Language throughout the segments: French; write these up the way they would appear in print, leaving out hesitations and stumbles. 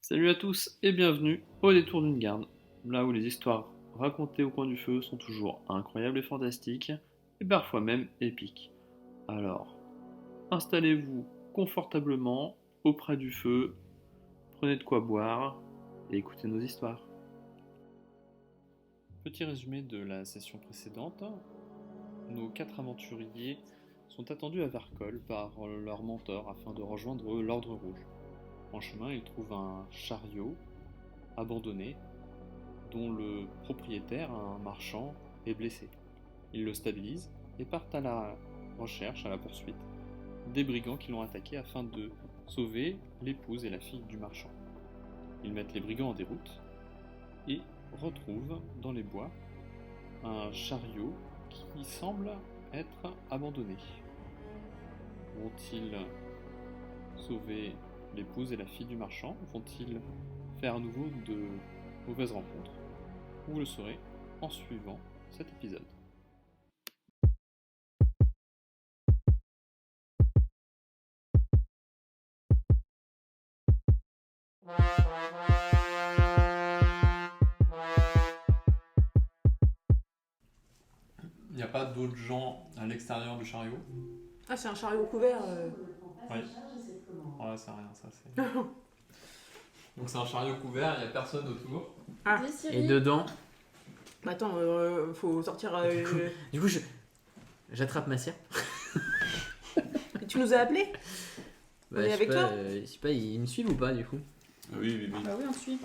Salut à tous et bienvenue au détour d'une garde, là où les histoires racontées au coin du feu sont toujours incroyables et fantastiques, et parfois même épiques. Alors, installez-vous confortablement auprès du feu, prenez de quoi boire et écoutez nos histoires. Petit résumé de la session précédente, nos 4 aventuriers sont attendus à Vercol par leur mentor afin de rejoindre l'Ordre Rouge. En chemin, ils trouvent un chariot abandonné dont le propriétaire, un marchand, est blessé. Ils le stabilisent et partent à la recherche, à la poursuite, des brigands qui l'ont attaqué afin de sauver l'épouse et la fille du marchand. Ils mettent les brigands en déroute et retrouvent dans les bois un chariot qui semble être abandonné. Vont-ils sauver l'épouse et la fille du marchand? Vont-ils faire à nouveau de mauvaises rencontres? Vous le saurez en suivant cet épisode. Il n'y a pas d'autres gens à l'extérieur du chariot? Ah, c'est un chariot couvert. Oui. Ouais, c'est rien, ça c'est. Donc c'est un chariot couvert, il n'y a personne autour. Ah. Et dedans, Bah attends, faut sortir. du coup, j'attrape ma sœur. Et tu nous as appelés? On est avec toi? Je sais pas, ils me suivent ou pas du coup? Oui. Bah oui, on te suit.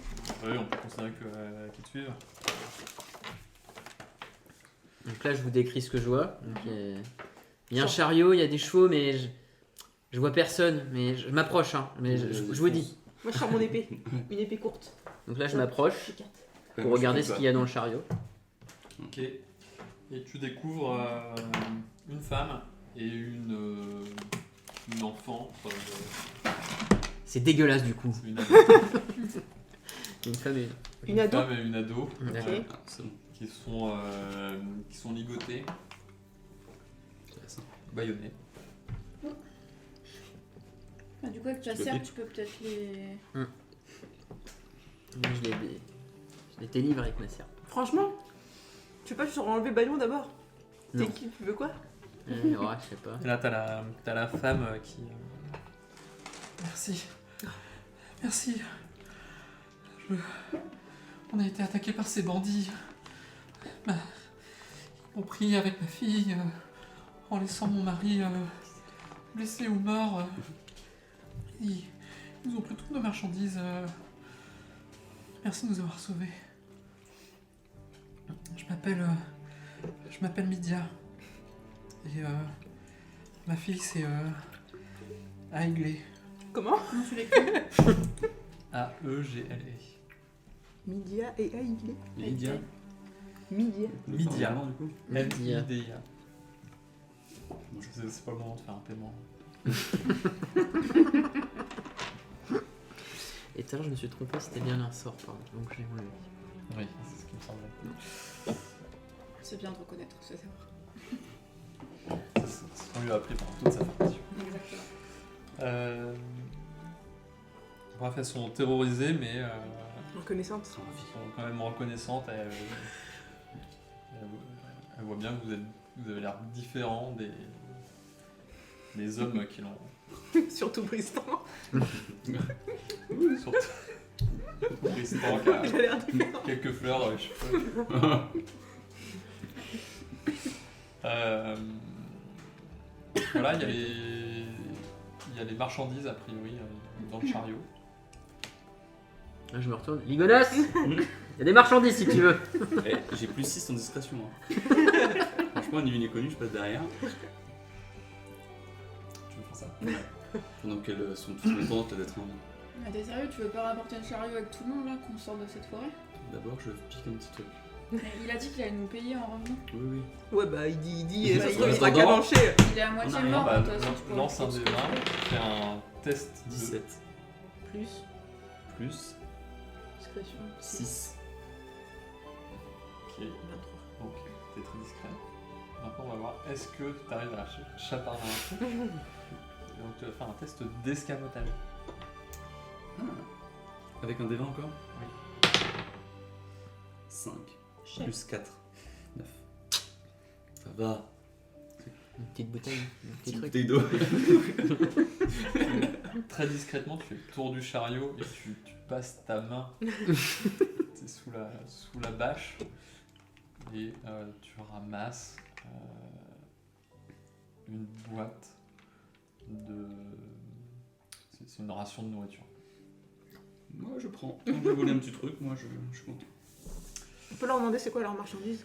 Oui, on peut considérer qu'ils te suivent. Donc là, je vous décris ce que je vois. Donc, il y a un chariot, il y a des chevaux, mais je vois personne. Mais je m'approche, hein. Mais je vous dis. Moi, je sors mon épée. Une épée courte. Donc là, je m'approche pour regarder ce qu'il y a dans le chariot. Ok. Et tu découvres une femme et une enfant. C'est dégueulasse du coup. Une ado. Une femme et Une ado. femme et une ado. D'accord. Qui sont ligotées. Bâillonnées. Bah, du coup, avec ta serre, tu peux peut-être les. Je les délivre avec ma sœur. Franchement, tu veux pas juste enlever Bayon d'abord? Non. T'es qui? Tu veux quoi? Ouais, je sais pas. Et là, t'as la femme qui. Merci. On a été attaqué par ces bandits. Ils m'ont pris avec ma fille en laissant mon mari blessé ou mort. Ils nous ont pris toutes nos marchandises. Merci de nous avoir sauvés. Je m'appelle Mydia. Et ma fille c'est Aiglé. Comment? Comment tu l'écris? A-E-G-L-E. Mydia et Aiglé. Lydia. Mydia. Mydia. Du coup. M-I-D-I-A. C'est pas le moment de faire un paiement. Et tout à l'heure, je me suis trompé, c'était bien un sort, pardon. Donc je l'ai enlevé. Oui, c'est ce qui me semblait. C'est bien de reconnaître, c'est ça. C'est ce qu'on lui a appris pendant toute sa formation. Exactement. Bref, elles sont terrorisées, mais Reconnaissante. elles sont quand même reconnaissantes. Elles voient bien que vous avez l'air différent des hommes qui l'ont. Surtout Tristan. Surtout Tristan qui a Il a l'air différent. quelques fleurs dans les cheveux. Voilà, il y a les marchandises a priori dans le chariot. Là, je me retourne. Ligonas, il y a des marchandises si tu veux. Eh, j'ai plus 6 en discrétion. Hein. Franchement, ni une ni connu, je passe derrière. Tu veux faire ça? Pendant qu'elles sont toutes contentes d'être en vie. Mais t'es sérieux, tu veux pas rapporter le chariot avec tout le monde là, qu'on sort de cette forêt? D'abord, je pique un petit truc. Mais il a dit qu'il allait nous payer en revenant. Oui. Ouais, bah il dit, Ouais, ça se il trouve, il est sera attendant. calanché. Il est à moitié On a rien, mort, Bah, de toute façon, tu peux lance un le des 20, fais un test 17 Plus plus discrétion. 6. Ok, donc t'es très discret. Maintenant, on va voir, est-ce que tu arrives à la chaparder un truc? Donc tu vas faire un test d'escamotage. Avec un D20 encore Oui. 5. Chef. Plus 4. 9. Ça va. Une petite bouteille, un petit Une truc. bouteille d'eau. Très discrètement, tu fais le tour du chariot et tu passes ta main t'es sous la bâche et tu ramasses une boîte de... C'est une ration de nourriture. Moi je prends. Quand je vais voler un petit truc, moi je suis content. On peut leur demander c'est quoi leur marchandise.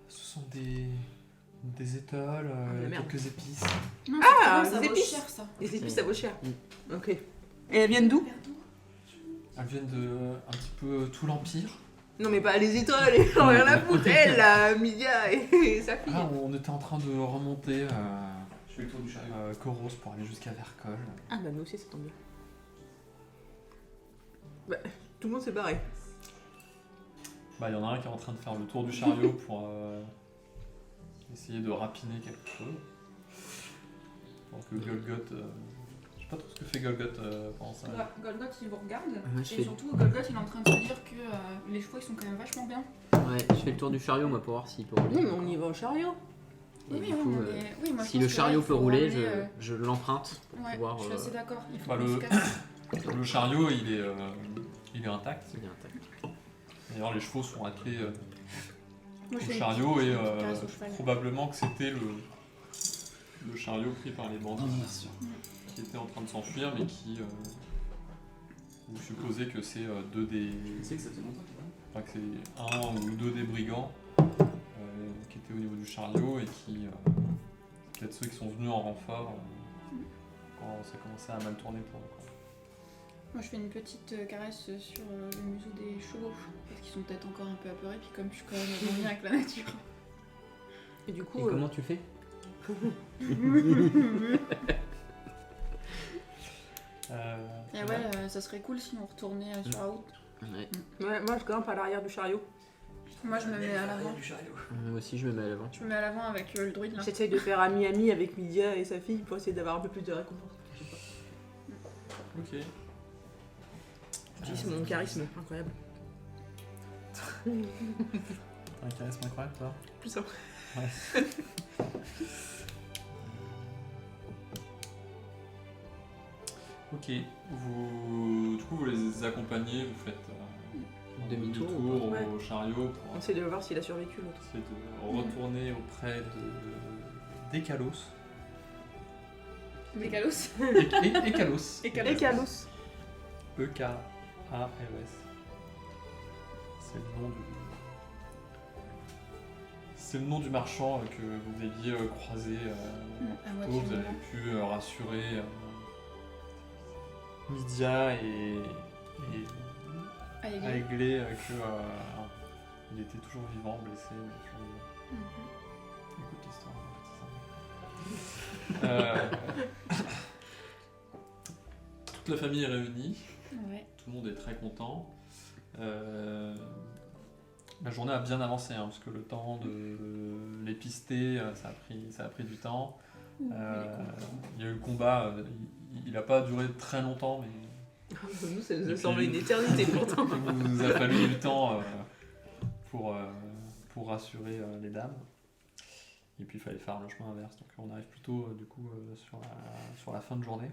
Ce sont des étoiles, la merde. quelques épices. Non, Ah, ça des vaut épices. cher ça. Les épices, ça vaut cher. Ok. Et Mm. elles viennent d'où? Elles viennent de un petit peu tout l'Empire. Non mais pas les étoiles, ils ont rien à foutre, elle, là, Midia et sa fille. Ah, on était en train de remonter Je fais le tour du chariot. Coros pour aller jusqu'à Vercol. Ah bah nous aussi ça tombe bien. Bah, tout le monde s'est barré. Bah, il y en a un qui est en train de faire le tour du chariot pour essayer de rapiner quelque chose. Alors que Golgoth. Je sais pas trop ce que fait Golgoth pendant ça. Golgoth il vous regarde Moi, je et fais- surtout Golgoth il est en train de se dire que les chevaux ils sont quand même vachement bien. Ouais, je fais le tour du chariot moi pour voir s'il peut rouler. Non mais on y va au chariot. Et Oui, du oui, coup, mais- oui, moi, je si pense le que chariot là, il peut faut rouler, ramener, je l'emprunte pour Ouais, pouvoir. je suis assez d'accord. Il faut Bah, qu'on le- se casse. Le chariot, il est intact. C'est bien intact. D'ailleurs, les chevaux sont attelés Moi, je au fais une chariot et petite caresse au cheval. probablement que c'était le chariot pris par les bandits qui étaient en train de s'enfuir, mais qui. Vous supposez que c'est deux des. Tu sais que ça fait longtemps qu'il va. Enfin, que c'est un ou deux des brigands qui étaient au niveau du chariot et qui. Peut-être ceux qui sont venus en renfort quand ça commençait à mal tourner pour eux. Quoi. Moi, je fais une petite caresse sur le museau des chevaux parce qu'ils sont peut-être encore un peu apeurés. Puis comme je suis quand même en lien avec la nature. Et du coup, Et comment tu fais Et ouais, ça serait cool si on retournait sur la route. Ouais. ouais, moi je grimpe à l'arrière du chariot. Moi, je me mets à l'avant. Moi aussi je me mets à l'avant. Je me mets à l'avant avec le druide là. J'essaye de faire ami-ami avec Midia et sa fille pour essayer d'avoir un peu plus de récompense. Je sais pas. Ok. J'utilise mon charisme, incroyable. T'as un charisme incroyable, toi. Plus ça. Ouais. Ok. Du coup, vous les accompagnez, vous faites Demi-tour, demi-tour ouais. au chariot pour On essaie de voir s'il a survécu l'autre. essayer de retourner auprès d'Ekalos. Décalos. Ekalos. Et Kalos. E-K-A-L-O-S. C'est le nom du marchand que vous aviez croisé À plus tôt. moitié Vous avez mort. pu rassurer Lydia et Ah, il est- Aiglé qu'il était toujours vivant, blessé. Mais que... Mhm. Écoute l'histoire. Toute la famille est réunie. Ouais. Tout le monde est très content. La journée a bien avancé, hein, parce que le temps de l'épister, ça a pris du temps. Il y a eu le combat, il n'a pas duré très longtemps, mais Nous, ça nous Et a semblé puis- une éternité pourtant. il nous a fallu du temps pour rassurer les dames. Et puis il fallait faire le chemin inverse, donc on arrive plutôt du coup sur la fin de journée.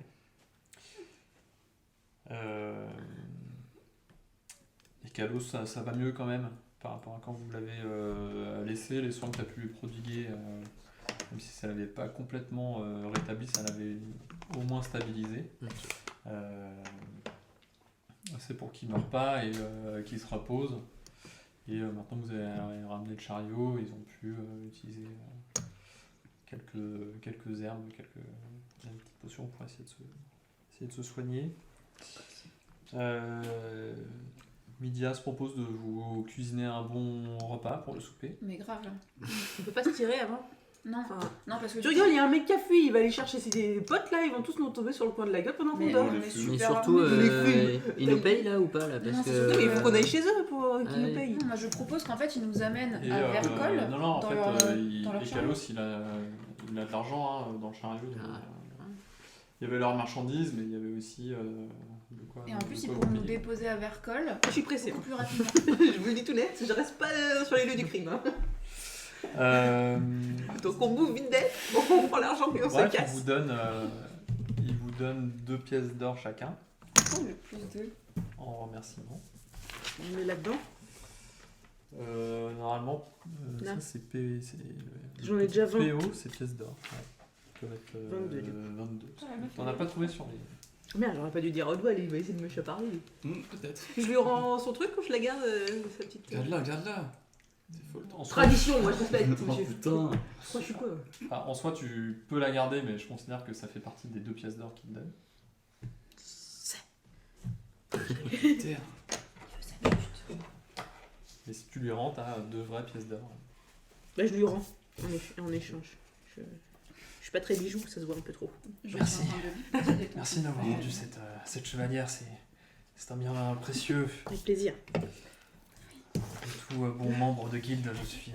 Et Kalos, ça va mieux quand même par rapport à quand vous l'avez laissé, les soins que tu as pu lui prodiguer, même si ça l'avait pas complètement rétabli, ça l'avait au moins stabilisé. C'est pour qu'il ne meure pas et qu'il se repose. Et maintenant que vous avez ramené le chariot, ils ont pu utiliser quelques herbes, quelques petites potions pour essayer de se soigner. Midia se propose de vous cuisiner un bon repas pour le souper. Mais grave. On peut pas se tirer avant. Non, Enfin, non parce que tu rigoles, il y a un mec qui a fui, il va aller chercher ses potes là, ils vont tous nous tomber sur le coin de la gueule pendant qu'on Mais dort. on les est fumes. Mais super surtout, armés. Les ils nous payent là ou pas là parce Non, c'est que... surtout Mais il faut qu'on aille chez eux pour qu'ils Ah nous oui. payent. Non, moi je propose qu'en fait ils nous amènent Et, à Vercol. non, en dans fait, leur- il, dans leur et chariot. Kalos, il a de l'argent dans le chariot. Ah. Il y avait leurs marchandises, mais il y avait aussi quoi. Et en plus, de ils quoi pourront vous nous payez. déposer à Vercol Je suis pressée. beaucoup plus rapidement. Je vous le dis tout net, je reste pas sur les lieux du crime. Hein. Donc on bouffe vite d'être, on prend l'argent et on se Bref, casse. il vous donne 2 pièces d'or chacun Oh, le plus 2. en remerciement. On est là-dedans. Normalement, Là. ça c'est P. J'en ai déjà 20. PO, c'est pièces d'or. Ouais. Ils peuvent être 22, du coup. 22. Ah, la meuf, T'en as elle- pas trouvé sur les. Merde, j'aurais pas dû dire à Audouin, il va essayer de me chaparder. lui. Peut-être. Je lui rends son truc ou je la garde, sa petite. Regarde-la. C'est folle. En soi, Tradition, moi je respecte, Oh monsieur. putain. Je suis quoi Enfin, en soi, tu peux la garder, mais je considère que ça fait partie des 2 pièces d'or qu'il te donne. Putain. Et si tu lui rends, t'as 2 vraies pièces d'or. Bah, je lui rends en échange. Je suis pas très bijou, ça se voit un peu trop. Je vais Merci. être en train de lui. Merci de m'avoir rendu cette chevalière, c'est un bien précieux. Avec plaisir. Pour tout bon membre de guilde, je suis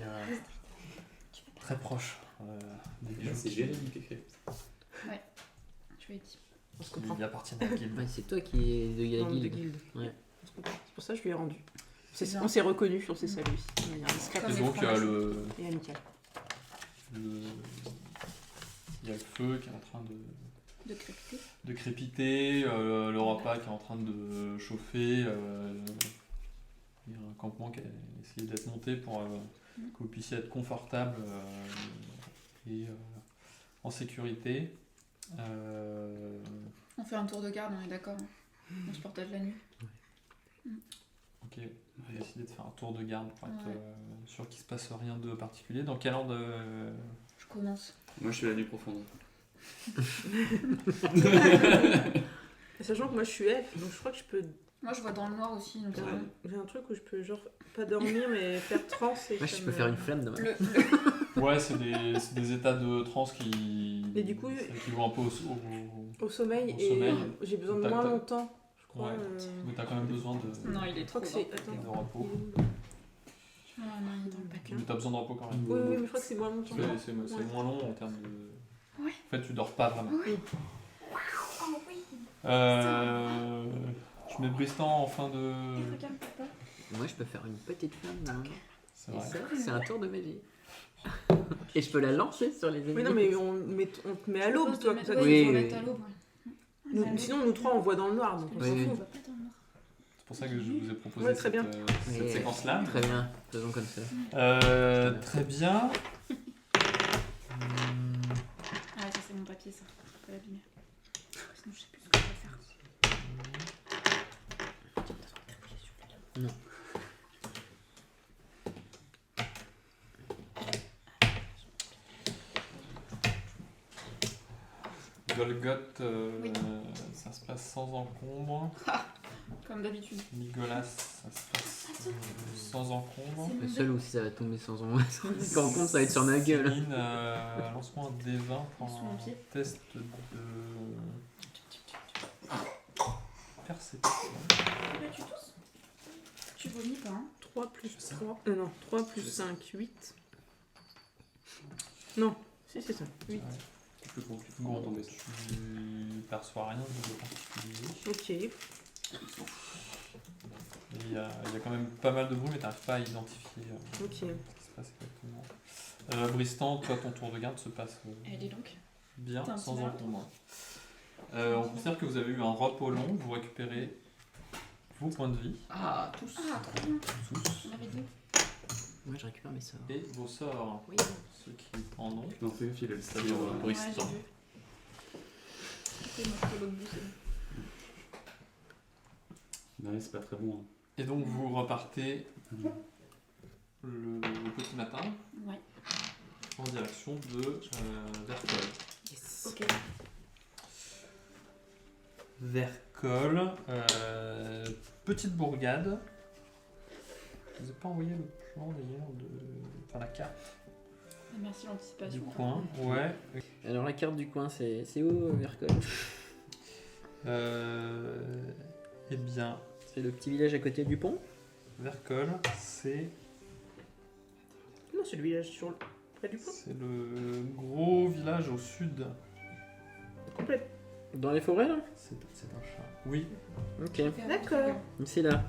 très proche des bijoux C'est Jérémy qui écrit. Tu as dit. On se comprend. qui appartiennent à la guilde. Ouais, c'est toi qui es de la Membre de guilde. guilde. Ouais. On se comprend. C'est pour ça que je lui ai rendu. C'est bien. On s'est reconnus, on s'est salués de manière discrète Comme Et les donc, fromages. et amicale. il y a le feu qui est en train De crépiter. de crépiter, le repas qui est en train de chauffer. Il y a un campement qui a essayé d'être monté pour que vous puissiez être confortable et en sécurité. On fait un tour de garde, on est d'accord. On se partage la nuit. Ok, on a décidé de faire un tour de garde pour être Ouais. sûr qu'il se passe rien de particulier. Dans quel ordre Je commence. Moi, je suis la nuit profonde. Sachant que moi je suis elfe, donc je crois que je peux. Moi, je vois dans le noir aussi. Donc J'ai un truc où je peux genre pas dormir mais faire transe et Moi, ça je peux me- faire une flamme dans ma... Ouais, c'est des états de transe qui Et du coup, vont un peu au sommeil Au et sommeil. j'ai besoin de Tac, moins tac. longtemps, je crois. Ouais. Mais t'as quand même besoin de Non, il est Je crois trop que c'est. bas. Attends. repos. Ah non, il est dans le paquet. Mais t'as besoin de repos quand même. Oui, mais je crois que c'est moins longtemps. C'est moins long en termes de. Ouais. En fait, tu dors pas vraiment. Oh oui. Je mets Bristan en fin de. Et regarde, papa. Moi, je peux faire une petite flamme. Hein. C'est Et vrai. ça, c'est un tour de magie. Et je peux la lancer sur les ennemis. Oui, non, mais on te met à l'aube, toi, comme ça. Oui, Oui, oui, mettre oui. à l'aube. Sinon, nous trois, on voit dans le noir, donc on Oui, s'en oui. fout. On va pas dans le noir. C'est pour ça que je vous ai proposé Ouais, très bien. cette Oui. séquence-là. Très bien, faisons comme ça. Très bien. Ah, ça, c'est mon papier, ça. Je peux pas l'abîmer. Sinon, je sais plus ce que je vais faire. Golgoth, Oui. ça se passe sans encombre. Comme d'habitude. Nicolas, ça se passe sans encombre. Le seul où ça va tomber sans ombre. Quand on compte, ça va être sur ma gueule. Céline, lance-moi un D20 pour Sur mon un pied. test de perception. Là, tu tousses. Tu vomis pas, hein. 3 plus 3. Non, 3 plus 5, 8. Non, si, c'est ça. 8. C'est plus compliqué Bon, pour tomber ça. tu perçois rien de particulier. Ok. Il y a quand même pas mal de bruit, mais tu n'arrives pas à identifier Ok. ce qui se passe exactement. Bristan, toi, ton tour de garde se passe Eh, dis donc. bien, T'as un sans petit verre, encombre. On considère que vous avez eu un repos long, vous récupérez vos points de vie, Ah, tous. Ah, trop bien. tous, On avait dit. Moi, je récupère mes sorts. et vos sorts, Oui. ceux qui en ont. Non, fais gaffe, il a le C'est-à-dire, stabilo Ouais, Bristan. j'ai vu. Ok, moi, je fais l'autre bout, c'est bon. Non, c'est pas très bon. Et donc vous repartez le petit matin Ouais. en direction de Vercol. Yes. Ok. Vercol, petite bourgade. Je vous ai pas envoyé le plan d'ailleurs enfin la carte Merci du l'anticipation. coin. Ouais. Alors, la carte du coin, c'est où, Vercol? Eh bien, C'est le petit village à côté du pont? Vercol, c'est Non, c'est le village sur près du pont. le gros village au sud. Complet. Dans les forêts là? C'est un chat. Oui, Ok. D'accord. C'est là.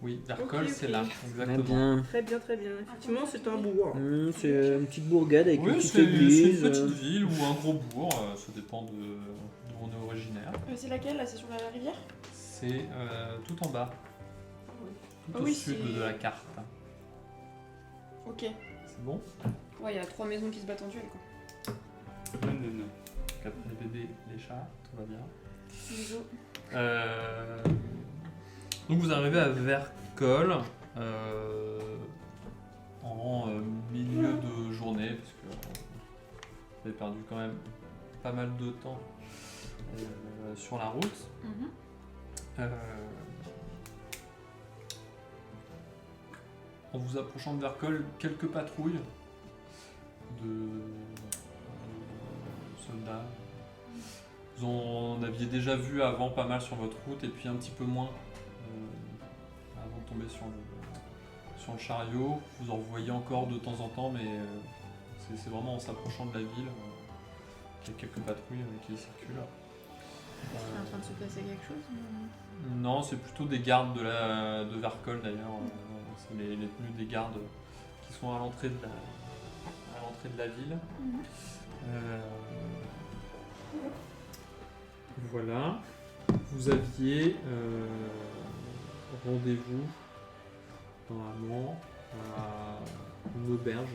oui, Vercol, Ok, c'est ok. là, Très exactement. bien. Très bien, très bien. Effectivement, c'est un bourg. C'est une petite bourgade avec une Oui, petite c'est une église. petite ville ou un gros bourg, ça dépend d'où on est originaire. C'est laquelle là? C'est sur la rivière? C'est tout en bas, tout Ah au oui, sud c'est- de la carte. Ok. C'est bon? Ouais, il y a 3 maisons qui se battent en duel quoi. Non. Donc après les bébés, les chats, tout va bien. Bisous. Donc vous arrivez à Vercol en milieu de journée, parce que vous avez perdu quand même pas mal de temps sur la route. Mhm. En vous approchant de Vercol, quelques patrouilles de soldats. Vous en aviez déjà vu avant pas mal sur votre route et puis un petit peu moins avant de tomber sur le chariot. Vous en voyez encore de temps en temps, mais c'est vraiment en s'approchant de la ville qu'il y a quelques patrouilles qui circulent. Est-ce qu'il est en train de se passer quelque chose ou- Non, c'est plutôt des gardes de Vercol d'ailleurs. C'est les tenues des gardes qui sont à l'entrée de la ville. Mhm. Voilà. Vous aviez rendez-vous normalement à une auberge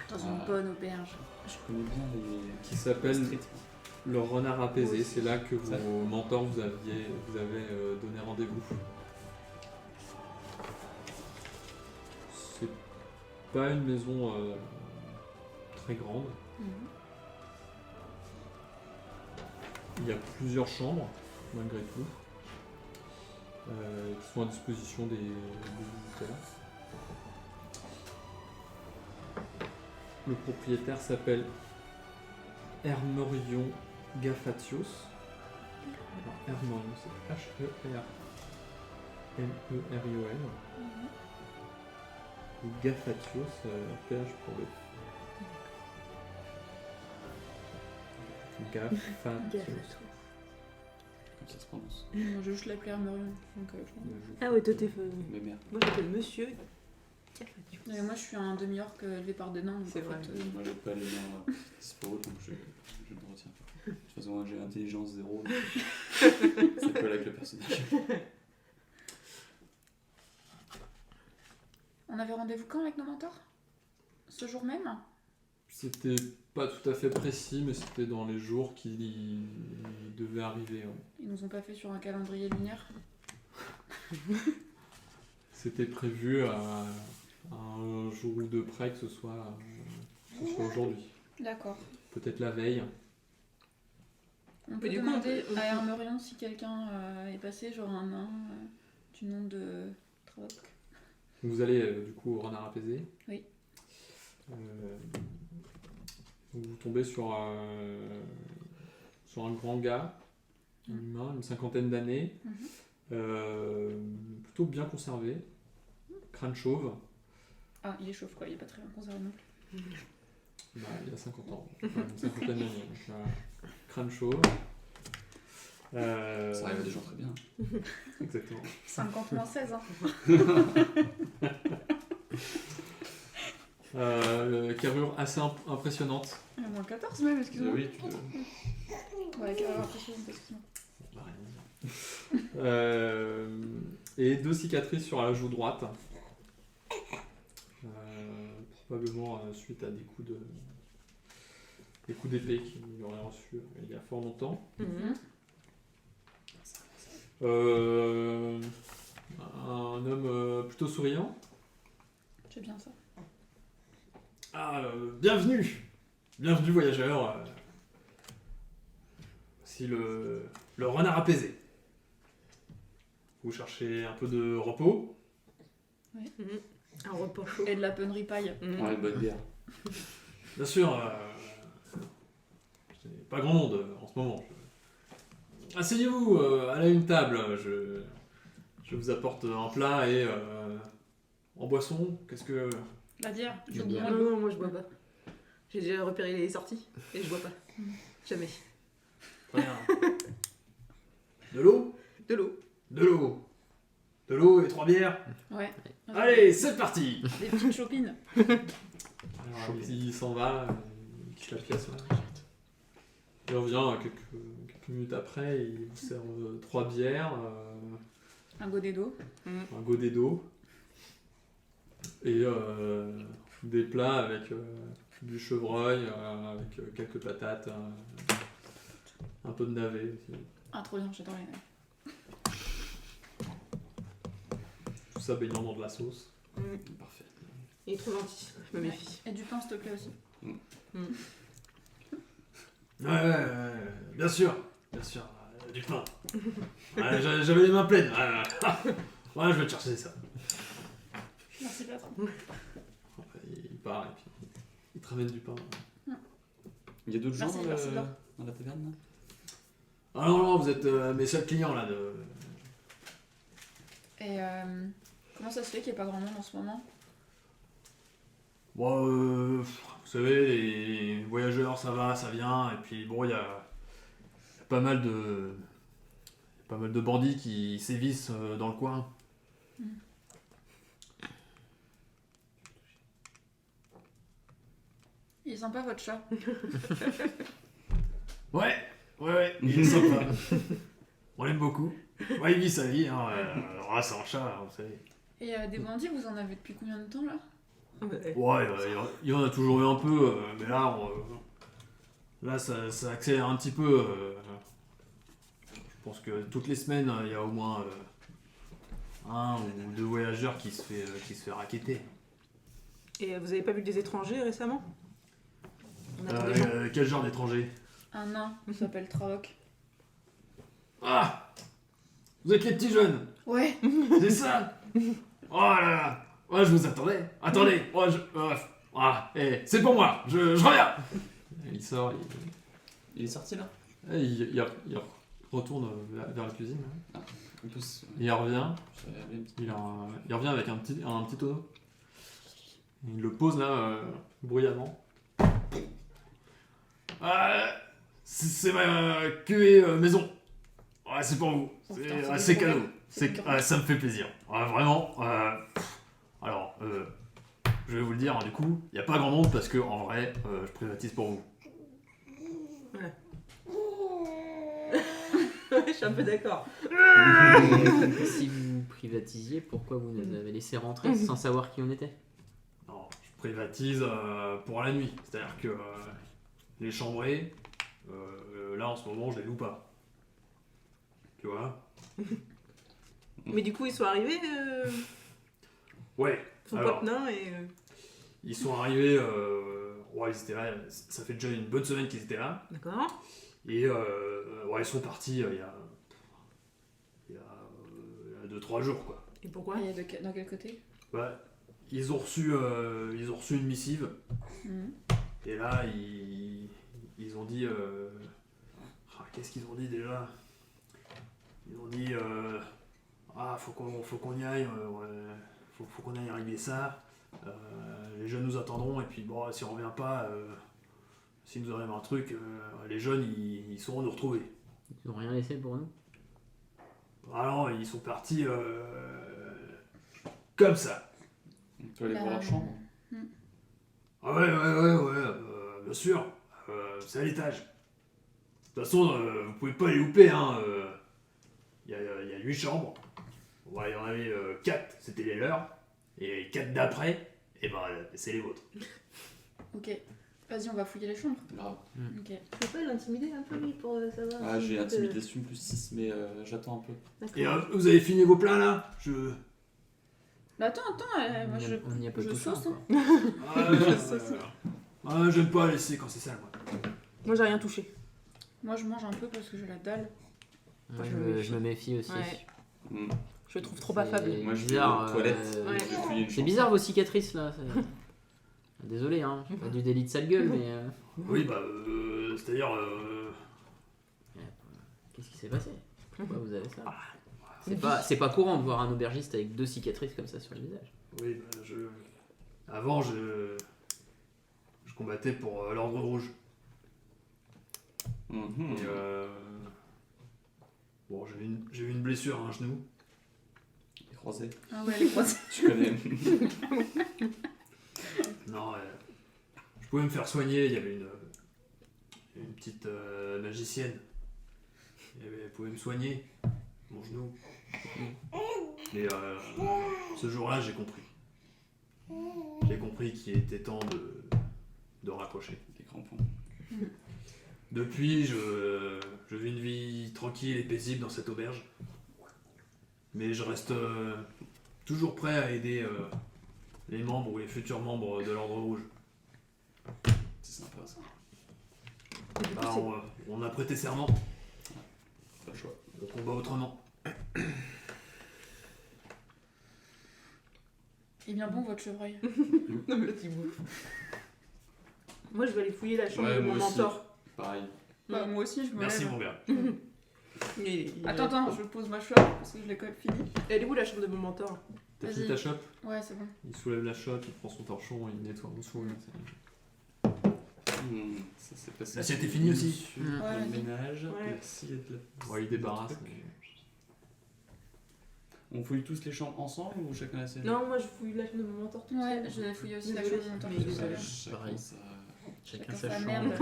Dans une bonne auberge. Je connais bien les. qui s'appelle street. le Renard Apaisé. C'est là que vos mentors vous avez donné rendez-vous. C'est pas une maison très grande. Mhm. Il y a plusieurs chambres, malgré tout, qui sont à disposition des visiteurs. Le propriétaire s'appelle Hermerion Gaffatios. Alors, Hermerion, c'est H-E-R-M-E-R-I-O-N. Et Gaffatios, PH pour le Gaffatios. Comme ça se prononce. Moi, je vais juste l'appeler Armorion. Donc, Ah ouais, toi t'es. Mais merde. Moi j'appelle monsieur. moi, je suis un demi-orc élevé par des nains. donc, C'est en vrai. fait, Moi j'ai pas les mains dispo, donc je me retiens pas. De toute façon, j'ai intelligence 0. Ça colle avec le personnage. On avait rendez-vous quand avec nos mentors? Ce jour même? C'était pas tout à fait précis, mais c'était dans les jours qui devaient arriver. Ouais. Ils nous ont pas fait sur un calendrier lunaire? C'était prévu à un jour ou deux près que ce soit aujourd'hui. D'accord. Peut-être la veille. On peut du coup, demander on peut- à Armorion si quelqu'un est passé, genre un nain du nom de Troc. Vous allez du coup au Renard Apaisé. Oui. Vous tombez sur un grand gars, un humain, une cinquantaine d'années, plutôt bien conservé, crâne chauve. Ah, il est chauve quoi, il est pas très bien conservé non plus. Bah, il a 50 ans, enfin, une cinquantaine d'années, donc crâne chauve. Ça arrive à des gens très bien. Exactement. 50 moins 16, hein. Carrure assez impressionnante. Moins 14 même, excuse-moi. Oui, tu Ouais, carrément impressionnante, excuse-moi. Bah, rien dire. Et deux cicatrices sur la joue droite. Probablement suite à des coups d'épée qu'il aurait reçu il y a fort longtemps. Mhm. Un homme plutôt souriant. C'est bien ça. Ah, bienvenue! Bienvenue voyageurs. Voici le Renard Apaisé. Vous cherchez un peu de repos? Un repas chaud. Et de la punnerie paille. Ouais, bonne bière. Bien sûr, je n'ai pas grand monde en ce moment. Asseyez-vous à une table. Je vous apporte un plat et en boisson. Qu'est-ce que... La bière, La je bière. Non, non, moi je bois pas. J'ai déjà repéré les sorties et je bois pas. Jamais. Très bien. De l'eau? De l'eau. De l'eau. De l'eau et 3 bières. Ouais. Allez, c'est parti. Des petites chopines. Alors, il s'en va, il quitte la pièce là. Il revient quelques minutes après, il vous sert 3 bières, Un godet d'eau. un godet d'eau et des plats avec du chevreuil, avec quelques patates, un peu de navet aussi. Ah, trop bien, j'adore les nains. Tout ça baignant dans de la sauce. Parfait. Il est trop gentil, je me méfie. Et du pain, s'il te plaît aussi. Ouais, bien sûr. Du pain. Ouais, j'avais les mains pleines. Ouais, je vais te chercher ça. Merci, patron. Il part et puis il te ramène du pain. Il y a d'autres gens Merci, merci, Laure. dans la taverne là? Ah non, vous êtes mes seuls clients là. Et comment ça se fait qu'il n'y ait pas grand monde en ce moment? Bon, vous savez, les voyageurs, ça va, ça vient. Et puis bon, il y a pas mal de bandits qui sévissent dans le coin. Il est sympa, votre chat. Ouais, il est sympa. On l'aime beaucoup. Ouais, il vit sa vie, hein. C'est un chat, vous savez. Et des bandits, vous en avez depuis combien de temps là? Ouais, il y en a toujours eu un peu, mais là, là ça accélère un petit peu. Je pense que toutes les semaines, il y a au moins un ou deux voyageurs qui se fait racketter. Et vous avez pas vu des étrangers récemment? On attend des gens. Quel genre d'étranger? Un nain, il s'appelle Traok. Ah! Vous êtes les petits jeunes, Ouais. c'est ça? Oh là là! Ouais, je vous attendais. Attendez, c'est pour moi, je reviens! Il sort, Il est sorti là? il retourne vers la cuisine. Là. En plus, Il revient. il Il revient avec un petit tonneau. Il le pose là, bruyamment. C'est ma cuvée maison. Ouais, c'est pour vous. Oh, putain, C'est c'est cadeau. C'est trop bien. Ça me fait plaisir. Ouais, vraiment. Alors, je vais vous le dire, hein, du coup, il n'y a pas grand monde parce que en vrai, je privatise pour vous. Je suis un peu d'accord. Si vous privatisiez, pourquoi vous nous avez laissé rentrer sans savoir qui on était? Non, je privatise pour la nuit. C'est-à-dire que les chambrés, là en ce moment, je les loue pas. Tu vois? Mais du coup, ils sont arrivés, Ouais. son Alors, pote nain et. ils sont arrivés. Ouais, ils étaient là. Ça fait déjà une bonne semaine qu'ils étaient là. D'accord. Et ouais, ils sont partis il y a 2-3 jours, quoi. Et pourquoi? Et dans quel côté? Ouais. Ils ont reçu une missive. Mhm. Et là, ils ont dit... qu'est-ce qu'ils ont dit déjà? Ils ont dit... faut qu'on y aille. Faut qu'on aille régler ça. Les jeunes nous attendront. Et puis, bon, si on revient pas... s'il nous arrive un truc, les jeunes, ils sauront nous retrouver. Ils n'ont rien laissé pour nous? Ah non, ils sont partis... comme ça. Tu vas aller voir leur chambre. Ah ouais, bien sûr. C'est à l'étage. De toute façon, vous pouvez pas les louper, hein. Il y a 8 chambres. Ouais, il y en avait 4, c'était les leurs. Et 4 d'après, et ben, c'est les vôtres. Ok. Vas-y, on va fouiller les chambres. Grave. Ok. Tu peux pas l'intimider un peu, lui, pour savoir. Ah, j'ai intimidation plus 6, mais j'attends un peu. Et vous avez fini vos plats, là? Bah attends, moi je. On n'y a pas je tout ça sauce, hein. Ah, j'aime pas laisser quand c'est sale, moi. Moi, j'ai rien touché. Moi je mange un peu parce que j'ai la dalle. Moi, je je me méfie aussi. Ouais. Mm. Je le trouve trop affable. Moi, je vais bizarre, aux toilettes. ouais. Je vais fouiller une C'est chambre. bizarre vos cicatrices là. Désolé, hein. Pas du délit de sale gueule, mais. Oui, bah, c'est-à-dire... Qu'est-ce qui s'est passé? Pourquoi vous avez ça? C'est pas courant de voir un aubergiste avec 2 cicatrices comme ça sur le visage. Oui, bah, avant, je combattais pour l'Ordre Rouge. Mhm. Et bon, j'ai eu une blessure à un genou. Les croisés. Ah ouais, les croisés. Tu connais. Non, je pouvais me faire soigner. Il y avait une petite magicienne. Elle pouvait me soigner mon genou. Et ce jour-là, j'ai compris. J'ai compris qu'il était temps de raccrocher. Des crampons. Depuis, je vis une vie tranquille et paisible dans cette auberge. Mais je reste toujours prêt à aider les membres ou les futurs membres de l'Ordre Rouge. C'est sympa ça. Et du coup, Alors, on a prêté serment, Pas le choix. on combat autrement. Eh bien bon, votre chevreuil. Non, mais là, tu bouffes. Moi, je vais aller fouiller la chambre Ouais, de mon moi aussi. mentor. Pareil. Bah, moi aussi, je me Merci lève. mon gars. Attends, je pose ma chope parce que je l'ai quand même fini. Elle est où la chambre de mon mentor? T'as Vas-y. fini ta chope? Ouais, c'est bon. Il soulève la chope, il prend son torchon, il nettoie en dessous. là, Ça s'est passé. L'assiette est finie aussi. Sur Ouais, le vas-y. ménage. Ouais. Merci de la... Ouais, il débarrasse. truc. On fouille tous les chambres ensemble ou chacun la sienne? Non, moi, je fouille la chambre de mon mentor tout Ouais, seul. je vais fouiller aussi la Désolée, chambre de mon mais torchon. désolée. Chacun Pareil. sa... Chacun Chacun sa sa chambre. merde.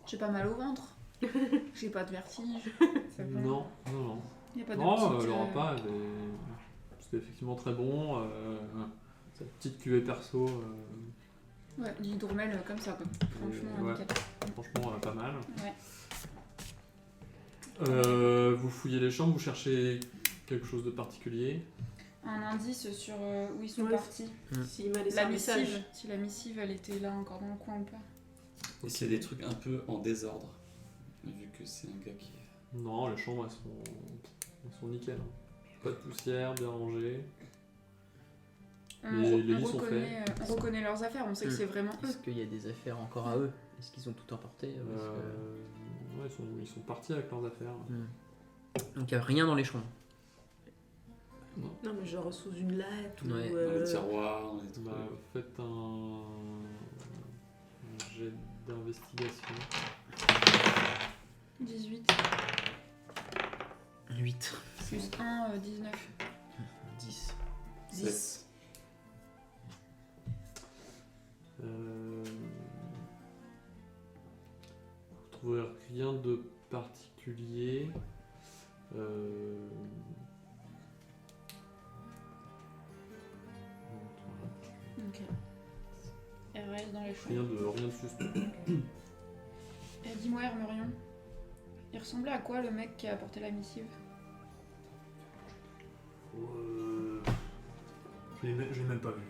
J'ai pas mal au ventre. J'ai pas de vertige. C'est bon. Non, non, non. Y a pas de Non, petite, le repas, c'était effectivement très bon. Sa petite cuvée perso, Ouais, du hydromel comme ça, quoi. Franchement, ouais. nickel. franchement, pas mal. Ouais. Vous fouillez les chambres, vous cherchez quelque chose de particulier. Un indice sur où ils sont Ouais, partis. S'il m'a laissé La un message. missive. Si la missive, elle était là encore dans le coin ou pas. Et s'il y a des trucs un peu en désordre, vu que c'est un gars qui... Non, les chambres, elles sont nickel. Hein. Pas de poussière, bien rangées. Les lits sont reconnaît, on reconnaît leurs affaires, on sait que c'est vraiment eux. Est-ce qu'il y a des affaires encore à eux? Est-ce qu'ils ont tout emporté? Ouais, ils sont partis avec leurs affaires. Donc il n'y a rien dans les chambres. Non, mais genre sous une latte ou. Ouais. Dans les tiroirs, dans les trucs... Bah, faites un jet d'investigation. 18 8. plus 1, 19. 10. 10. Vous trouverez rien de particulier. Ok. Elle reste dans les chambres. Rien de suspect. Et dis-moi, Hermerion, il ressemblait à quoi le mec qui a apporté la missive? Je l'ai même pas vu.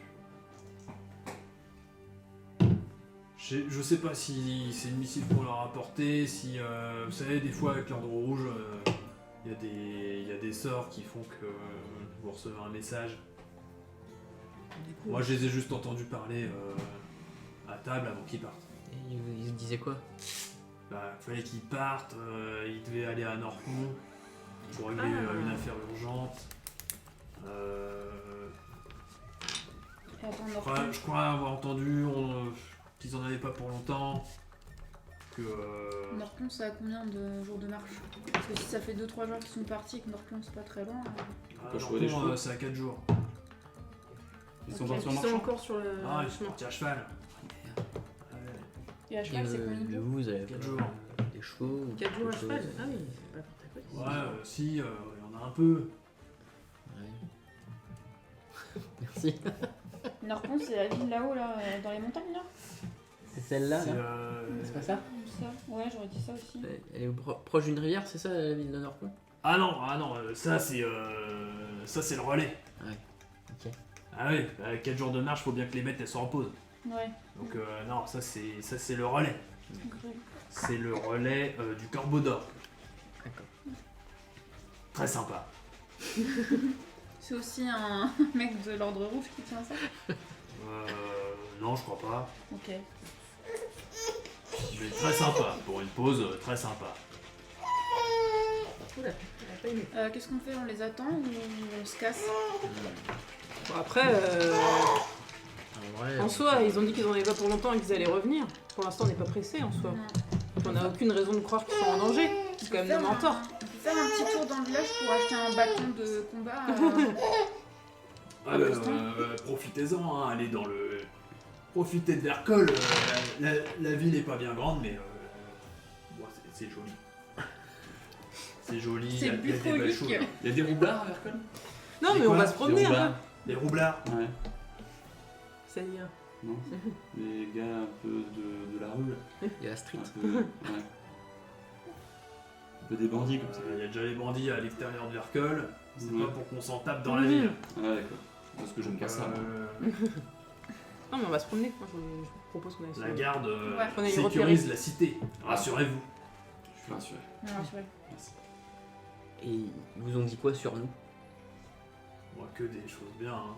Je sais pas si c'est une missive qu'on leur a apportée, si vous savez, des fois avec l'Ordre Rouge, il y a des sorts qui font que vous recevez un message. Du coup, Moi je les ai juste entendus parler à table avant qu'ils partent. Et ils disaient quoi? Bah, fallait qu'ils partent, ils devaient aller à Norpont pour régler une affaire urgente. Et attends, Norton. Je crois avoir entendu qu'ils en avaient pas pour longtemps. Que. Norton, c'est à combien de jours de marche? Parce que si ça fait 2-3 jours qu'ils sont partis et que Norton c'est pas très loin. peut choisir des chevaux. C'est à 4 jours. Ils sont Ok. partis en ils sont marchant. encore sur le Ah, ils sont chemin. partis à cheval. Et à cheval, c'est combien de mais jours? vous avez 4 jours. des chevaux? 4 jours à quelque cheval. chose? Ah oui, c'est pas porte à côté. Ouais, si, il y en a un peu. Ouais. Merci. Norton, c'est la ville là-haut, là, dans les montagnes, là? C'est celle-là, C'est, là C'est pas ça? Ça. Ouais, j'aurais dit ça aussi. Elle est proche d'une rivière, c'est ça, la ville de Norpont? Ah non, ça c'est le relais. Ouais, ok. Ah oui, 4 jours de marche, faut bien que les bêtes elles se reposent. Ouais. Donc non, ça c'est le relais. C'est le relais du Corbeau d'Or. D'accord. Très sympa. C'est aussi un mec de l'Ordre Rouge qui tient ça? Non, je crois pas. Ok. Mais très sympa, pour une pause, très sympa. Oula, elle a pas aimé. Qu'est-ce qu'on fait? On les attend ou on se casse? Bon, après, En vrai, En soi, ils ont dit qu'ils en avaient pas pour longtemps et qu'ils allaient revenir. Pour l'instant, on n'est pas pressé en soi. Non. Donc on n'a aucune raison de croire qu'ils sont en danger. C'est quand même des mentors. On peut faire un petit tour dans le village pour acheter un bâton de combat. Profitez-en, hein, allez dans le... Profitez de Vercol, la ville est pas bien grande, mais bon, c'est joli. C'est joli, C'est il y a des belles bucolique. choses. Il y a des roublards à Vercol? Non, Des mais on quoi va se promener un peu. Des roublards. Ouais. Ça y est. Non. Des gars un peu de la rue. il y a la street. Un peu. Ouais. Un peu des bandits comme ça. Il y a déjà les bandits à l'extérieur de Vercol, c'est Ouais. pas pour qu'on s'en tape dans la ville. Ah, d'accord. Parce que j'aime pas ça. moi. Non, mais on va se promener. Moi, je propose qu'on aille se La garde On est sécurise la cité, rassurez-vous. Je suis rassuré. Non, c'est vrai. Merci. Et ils vous ont dit quoi sur nous? Moi, que des choses bien. Hein.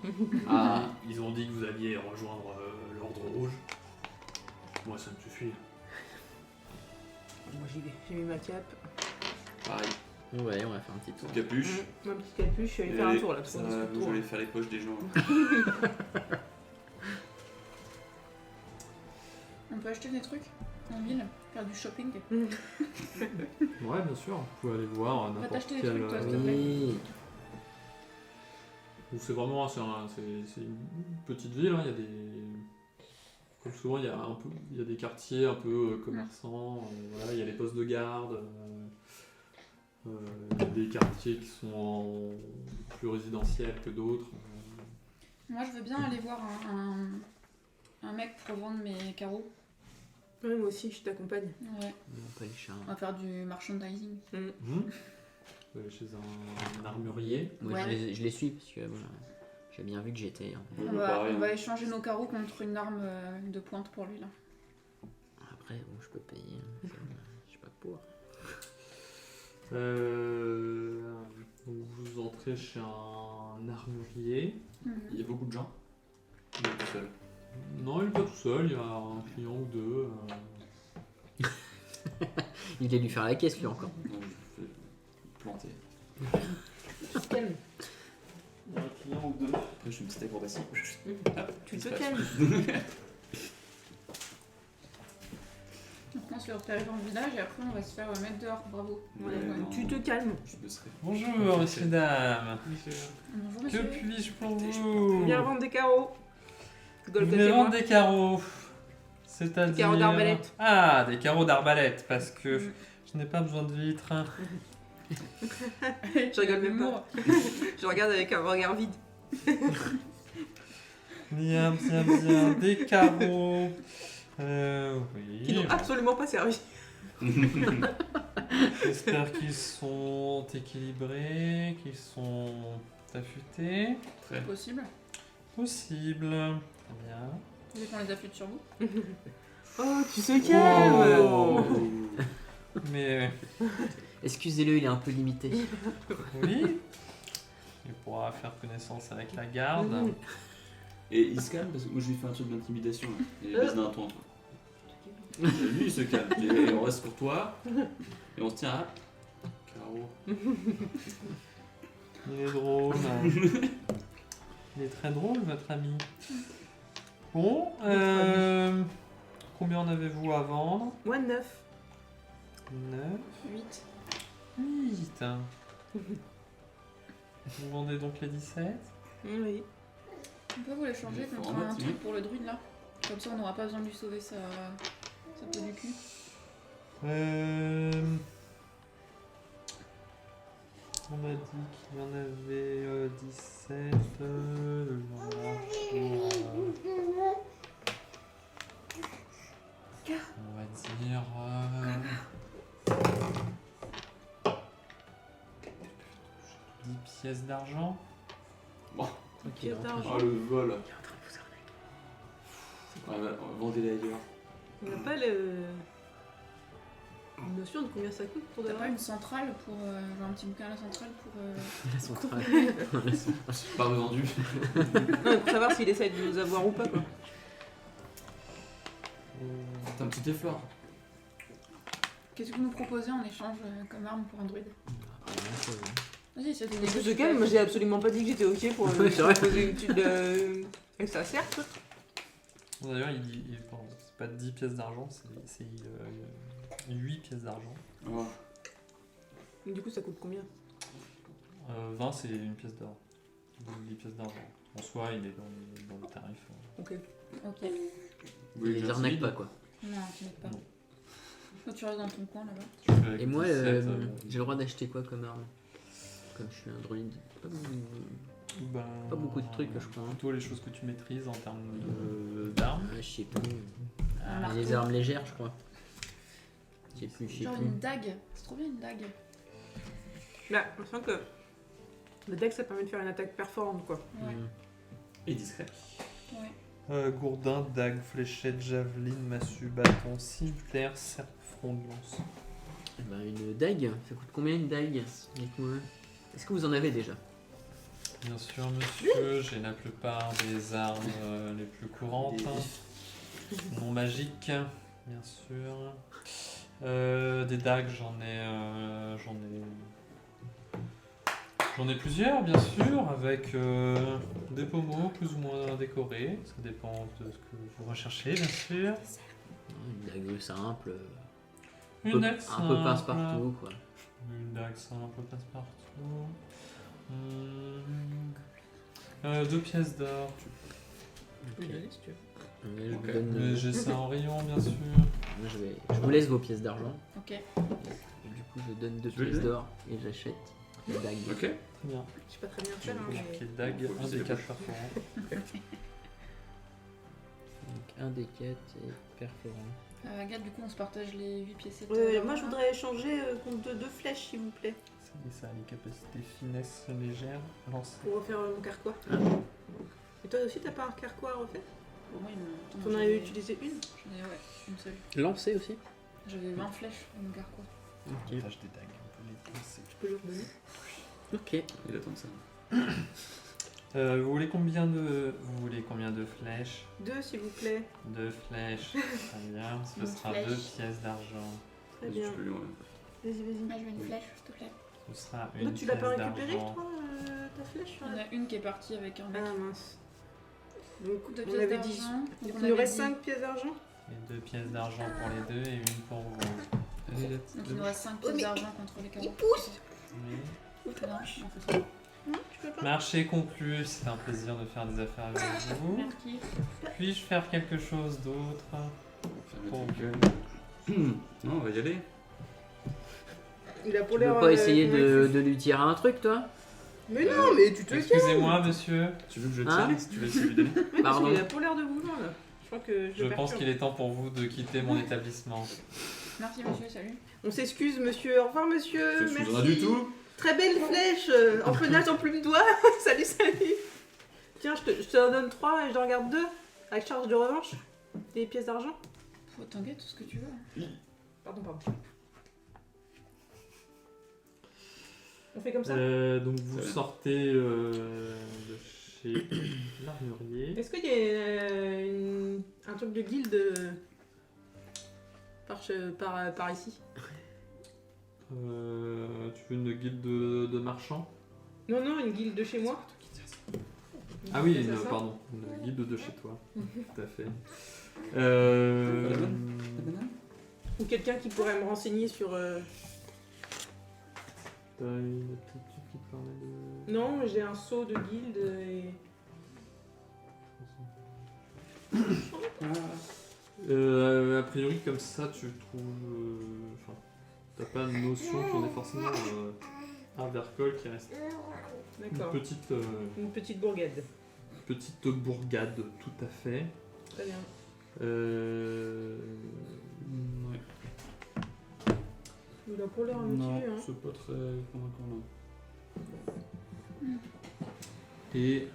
Ah. Ils ont dit que vous alliez rejoindre l'Ordre Rouge. Moi, ça me suffit. Moi, j'y vais. J'ai mis ma cape. Pareil. Ouais, on va faire un petit tour. Capuche. Ma petite capuche. Je suis allée faire un tour là. Parce Ça qu'on va, discute vous trop. allez faire les poches des gens. On peut acheter des trucs en ville, faire du shopping. Ouais, bien sûr, vous pouvez aller voir Va n'importe t'acheter des quel... trucs, toi, s'il te plaît. Oui. C'est vraiment c'est une petite ville, hein, il y a des... Comme souvent, il y a des quartiers un peu commerçants, voilà, il y a les postes de garde, il y a des quartiers qui sont plus résidentiels que d'autres. Moi, je veux bien aller voir un mec pour vendre mes carreaux. Ouais, moi aussi, je t'accompagne. Ouais, On peut aller chez on va faire du merchandising. Vous allez chez un armurier. Moi, Ouais. je les suis parce que voilà, j'ai bien vu que j'étais. Ouais, On va, pareil, on hein. va échanger nos carreaux contre une arme de pointe pour lui là. Après, bon, je peux payer. Hein, je suis pas pour. Donc vous entrez chez un armurier. Il y a beaucoup de gens. Il est tout seul. Non, il n'est pas tout seul, il y a un client ou deux. Il est lui faire la caisse lui encore. Non, je fais planter. Calme. Il y a un client ou deux. Après, je fais une petite acrobatie. Tu te calmes. Donc on se fait repérer dans le village et après on va se faire mettre dehors. Bravo. Ouais, Ouais, non, tu te calmes. Je me serais. Bonjour, messieurs, dames. Bonjour Que monsieur. puis-je pour vous Viens vendre des carreaux. Vous Golgotha venez et vendre moi. des carreaux. C'est-à-dire... Des carreaux d'arbalète. Ah, des carreaux d'arbalète, parce que Mm. je n'ai pas besoin de vitres. Je rigole même pas. Je regarde avec un regard vide. Bien. Des carreaux. Oui. Qui n'ont absolument pas servi. J'espère qu'ils sont équilibrés, qu'ils sont affûtés. Très. Possible. Possible. Très bien. Vous voulez qu'on les affûte sur vous? Oh, tu te calmes. Oh. Mais Excusez-le, il est un peu limité. oui, il pourra faire connaissance avec la garde. Mhm. Et il se calme parce que moi je lui fais un truc d'intimidation là. Et il baisse d'un ton. Et lui il se calme. Et on reste courtois. Et on se tient à. Caro. Il est drôle. Il est très drôle, votre ami. Bon, combien en avez-vous à vendre? Moi, 9. 9, 8. 8. Vous vendez donc les 17? Oui. On peut vous les changer Il faut contre en un mettre, truc pour le druide là? Comme ça on n'aura pas besoin de lui sauver sa peau du cul. On m'a dit qu'il y en avait 17. On va dire. 10 pièces d'argent. Tranquille, Pièce d'argent. Oh le vol. Vendez-les ailleurs. On n'a pas une notion de combien ça coûte pour de T'as pas vrai. une centrale pour. genre un petit bouquin à la centrale pour. La centrale. Pas revendu. Non, pour savoir s'il essaie de nous avoir ou pas, quoi. T'as un petit effort. Qu'est-ce que vous nous proposez en échange comme arme pour un druide? Vas-y, c'est des Et plus de calme, moi j'ai absolument pas dit que j'étais ok pour Ouais, c'est vrai. proposer une étude avec sa certes. D'ailleurs, pardon, c'est pas 10 pièces d'argent, c'est 8 pièces d'argent. Oh. Du coup, ça coûte combien? 20, c'est une pièce d'or. 10 pièces d'argent. En soi, il est dans le tarif. Ok. Ok. Vous voulez que Les j'aille arnaques vide pas, quoi. Non, tu n'es pas. Non. Toi, tu restes dans ton coin là-bas. Tu fais avec Et moi, 17, j'ai le droit d'acheter quoi comme arme? Comme je suis un druide. Pas beaucoup de trucs, je crois, hein. Plutôt les choses que tu maîtrises en termes d'armes. Je sais plus. Un Les marteau. armes légères, je crois. Je sais plus. Genre une dague. C'est trop bien une dague. Bah, je sens que le deck, ça permet de faire une attaque performante, quoi. Ouais. Et discret. Ouais. Gourdin, dague, fléchette, javeline, massue, bâton, cimeterre, serpe, front de lance. Une dague, ça coûte combien une dague? Dites-moi. Est-ce que vous en avez déjà? Bien sûr, monsieur, j'ai la plupart des armes les plus courantes. Non magiques, bien sûr. Des dagues, j'en ai plusieurs, bien sûr, avec des pommeaux plus ou moins décorés. Ça dépend de ce que vous recherchez, bien sûr. Une dague simple. Une dague Un peu passe-partout, quoi. Une dague simple, passe-partout. 2 pièces d'or. Tu peux lui donner si tu veux. Ouais, je Ok. vous donne, Mais j'ai ça en rayon, bien sûr. moi, je vous laisse vos pièces d'argent. Ok. Et du coup, je donne 2 Tu veux pièces les d'or et j'achète une dague. Ok. Très bien. Je sais pas très bien faire, hein, Donc, mais... qui est dague, Faut un viser des les 4 poches. perforants. Donc, un des 4 et perforant. Regarde, du coup, on se partage les 8 pièces. moi, je voudrais échanger contre 2 flèches, s'il vous plaît, Ça a les capacités finesse légère, lancer. pour refaire mon carquois. Et toi aussi, t'as pas un carquois à refaire? Pour moi, T'en as utilisé une? J'en ai, ouais, une seule. Lancer aussi. J'avais 20 flèches dans mon carquois. Avantage des dagues, on peut les lancer. Tu peux lui redonner? Ok. Il attend ça. Vous voulez combien de flèches? 2, s'il vous plaît. 2 flèches. Très bien. Ce Une sera flèche. 2 pièces d'argent. Très Tu bien. peux lui Vas-y, vas-y. Moi, je veux une flèche, s'il te plaît. Ce sera une Toi, tu l'as pas pièce récupéré, d'argent. toi, ta flèche? Il y en a une qui est partie avec un mec. Ah, mince. Donc, 2 on pièces avait dit... d'argent. Donc, Donc, il nous reste 5 pièces d'argent? Et 2 pièces d'argent pour les deux et une pour vous. Donc, il nous reste 5 pièces d'argent contre les 40. Oui. Non, on fait ça. Marché conclu, c'est un plaisir de faire des affaires avec vous. Merci. Puis-je faire quelque chose d'autre? Bon. Non, on va y aller. Il a Tu pour veux l'air... pas essayer convaincu. de lui tirer un truc, toi? Mais non, mais tu te calmes. Excusez-moi, monsieur. Tu veux que je Hein tienne si tu veux essayer de lui donner? Ouais, parce Pardon. qu'il a pour l'air de vouloir, là. Je crois que Je pense qu'il est temps pour vous de quitter mon établissement. Merci, monsieur, salut. On s'excuse, monsieur. Au revoir, monsieur. Ça Merci. suffira du tout. Très belle flèche. Empennage en plume d'oie. Salut, salut. Tiens, je te en donne 3 et je t'en regarde 2. Avec charge de revanche. Des pièces d'argent. Faut t'inquiète tout ce que tu veux. Pardon. On fait comme ça. Donc vous Ça va. sortez de chez l'armurier. Est-ce qu'il y a un truc de guilde par ici? Tu veux une guilde de marchands? Non, une guilde de chez moi. Ah oui, C'est ça. pardon, une guilde de chez toi. Tout à fait. Ou quelqu'un qui pourrait me renseigner sur... T'as une aptitude qui te permet de... Non, j'ai un sceau de guilde et... A priori, comme ça, tu trouves... Enfin, t'as pas de notion qu'on est forcément un vercol qui reste D'accord. une Une petite bourgade. petite bourgade, tout à fait. Très bien. Ouais. Il a pas l'air Non, habitué, hein. c'est pas très convaincant là. Et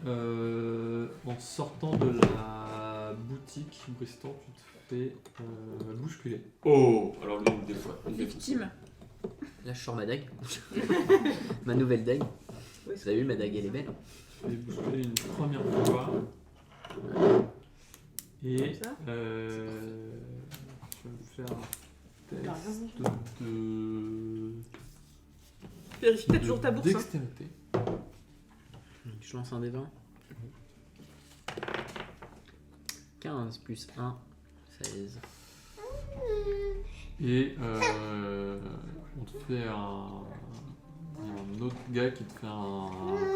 en sortant de la boutique, Bristan, tu te fais bousculer. Oh, alors lui, des fois. Victime. Là, je sors ma dague. Ma nouvelle dague. Ouais, Vous avez vu, ma dague, elle est belle. Tu fais bousculer une première fois. Et Comme ça tu vas me faire un Il a rien test dit. de Vérifie, t'as toujours ta bourse, hein. dextérité. Je lance un des 20. 15 plus 1, 16. Et on te fait un autre gars qui te fait un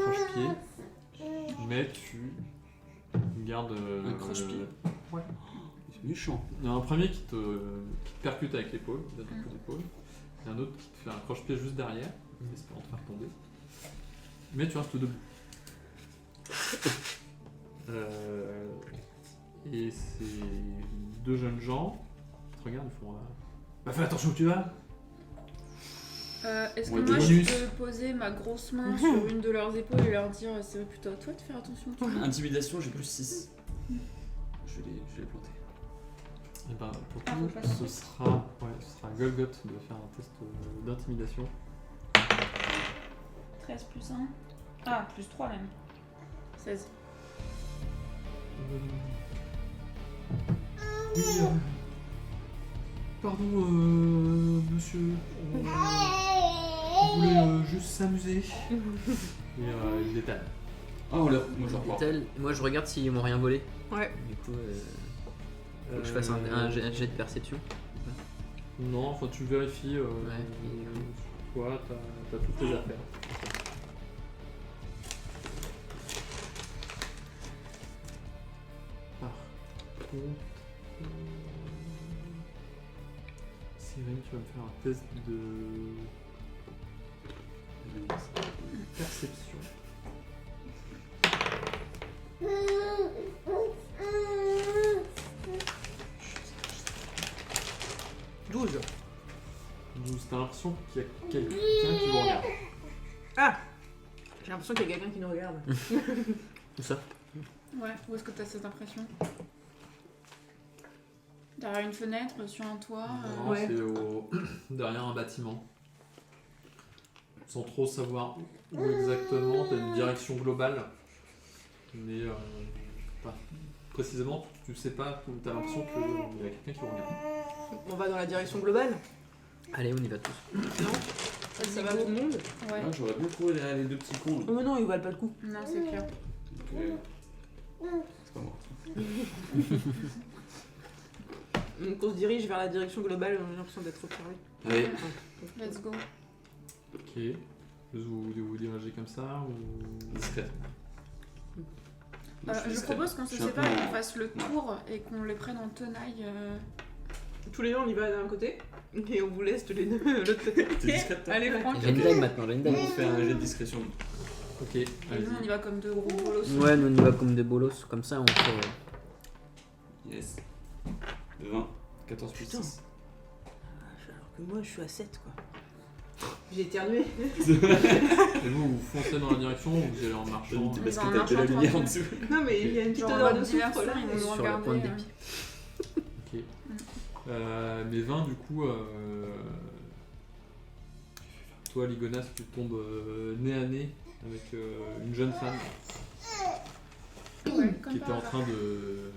croche-pied, mais tu gardes. Un croche-pied. Ouais. C'est méchant. Il y a un premier qui te percute avec l'épaule, il donne un coup d'épaule. Il y a un autre qui te fait un croche-pied juste derrière, en espérant te faire tomber. Mais tu restes debout. Et ces deux jeunes gens te regardent, ils font. Bah fais attention où tu vas. Est-ce que Ouais, moi des je bonus. peux poser ma grosse main sur une de leurs épaules et leur dire c'est plutôt à toi de faire attention toi. Intimidation, j'ai plus 6. Je vais les planter. Et ben, pour Ah, tout, faut pas ce sera Golgoth de faire un test d'intimidation. 13 plus 1. Ah, plus 3 même. 16. Oui, pardon, monsieur. On voulait juste s'amuser. Et il détale. Ah, moi je repars. Moi je regarde s'ils m'ont rien volé. Ouais. Du coup, faut que je fasse un jet de perception. Non, enfin tu vérifies. Toi, t'as toutes tes affaires. Par contre, Cyril, tu vas me faire un test de perception. Douze. 12, t'as l'impression qu'il y a quelqu'un qui vous regarde. Ah, j'ai l'impression qu'il y a quelqu'un qui nous regarde. Tout ça. Ouais, où est-ce que t'as cette impression? Derrière une fenêtre, sur un toit Non, Ouais. c'est derrière un bâtiment. Sans trop savoir où exactement, t'as une direction globale. Mais pas précisément, tu sais pas, t'as l'impression qu'il y a quelqu'un qui vous regarde. On va dans la direction globale. Allez, on y va tous. Non. Ça va tout le monde. Ouais. Ah, j'aurais bien trouvé derrière les deux petits cons. Là. Oh mais non, ils valent pas le coup. Non, c'est clair. C'est pas moi. Donc on se dirige vers la direction globale, on a l'impression d'être observé. Allez, Let's go. Ok. Vous dirigez comme ça ou... discret. Je propose qu'on se Je suis un sépare peu et en- qu'on fasse le tour et qu'on les prenne en tenaille. Tous les deux on y va d'un côté et on vous laisse tous les deux de l'autre côté. T'es discrète toi Allez, Franck. J'ai une dague maintenant, j'ai une On dague. fait un jet de discrétion. Ok, Et nous, on y allez-y. va comme deux gros bolos. Ouais, nous on y va comme des bolos, comme ça on fait. Yes. 20. 14 plus Putain. 6. Alors que moi je suis à 7 quoi. J'ai éternué. Et vous foncez dans la direction ou vous y allez en marchant Parce dans que un t'as de la marchand lumière en tranquille. dessous. Non mais il y a une petite Genre en odeur mode de soufre diversion, là. ils vont nous Sur la regarder. pointe des pieds. Ok. Mais 20 du coup, toi Ligonas, tu tombes nez à nez avec une jeune femme Ouais, comme qui par était en hasard. train de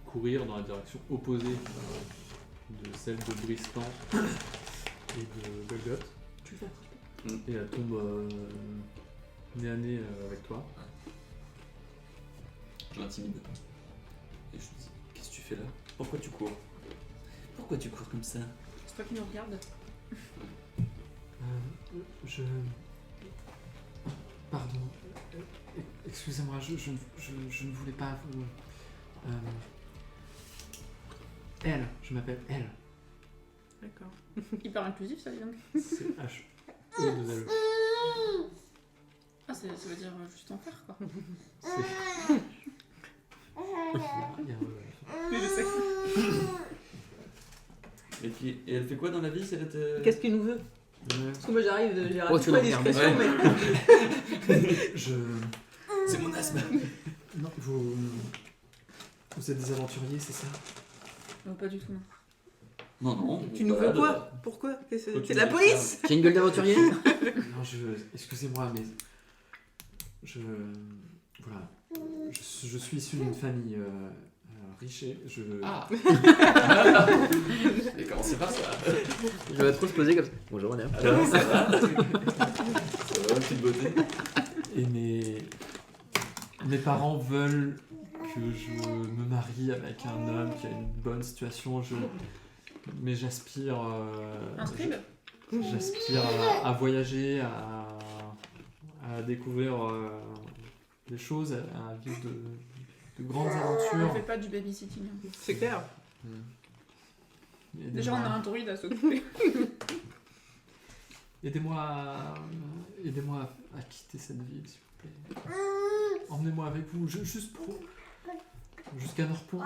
courir dans la direction opposée de celle de Bristan et de Golgoth. Tu le fais. Et elle tombe nez à nez avec toi. Je l'intimide. Et je lui dis, qu'est-ce que tu fais là? Pourquoi tu cours? Pourquoi tu cours comme ça? C'est toi qui nous regarde. Je... Pardon. Excusez-moi, je ne voulais pas vous... Elle, je m'appelle Elle. D'accord. Hyper inclusif, ça, dis donc. C'est H-E-2-L-E. Ah, ça veut dire juste en faire, quoi. C'est... Il y a Je sais. Et puis, et elle fait quoi dans la vie? C'est être... Qu'est-ce qu'il nous veut? Parce que moi j'arrive, j'ai Oh, raté tu pas nous regardes. discrétion mais. Je... C'est mon asthme. Non, vous êtes des aventuriers, c'est ça? Non, pas du tout, non. Non, non. Tu nous veux quoi? Pourquoi? Qu'est-ce que Toi, c'est? tu C'est de la veux police? J'ai une gueule d'aventurier. Non, excusez-moi, mais... Voilà. Je suis issu d'une famille riche et je... Ah. Et commencez par ça. Je vais trop se poser comme ça. Bonjour madame. Alors, ça va? Ça va, petite beauté. Et mes parents veulent que je me marie avec un homme qui a une bonne situation, mais j'aspire... Un scribe J'aspire à voyager, à découvrir des choses, à vivre de grandes On aventures. fait pas du babysitting. Hein. C'est clair. Aidez-moi- Déjà, on a un druide à s'occuper. Aidez-moi à quitter cette ville, s'il vous plaît. Emmenez-moi avec vous, juste jusqu'à Norpont.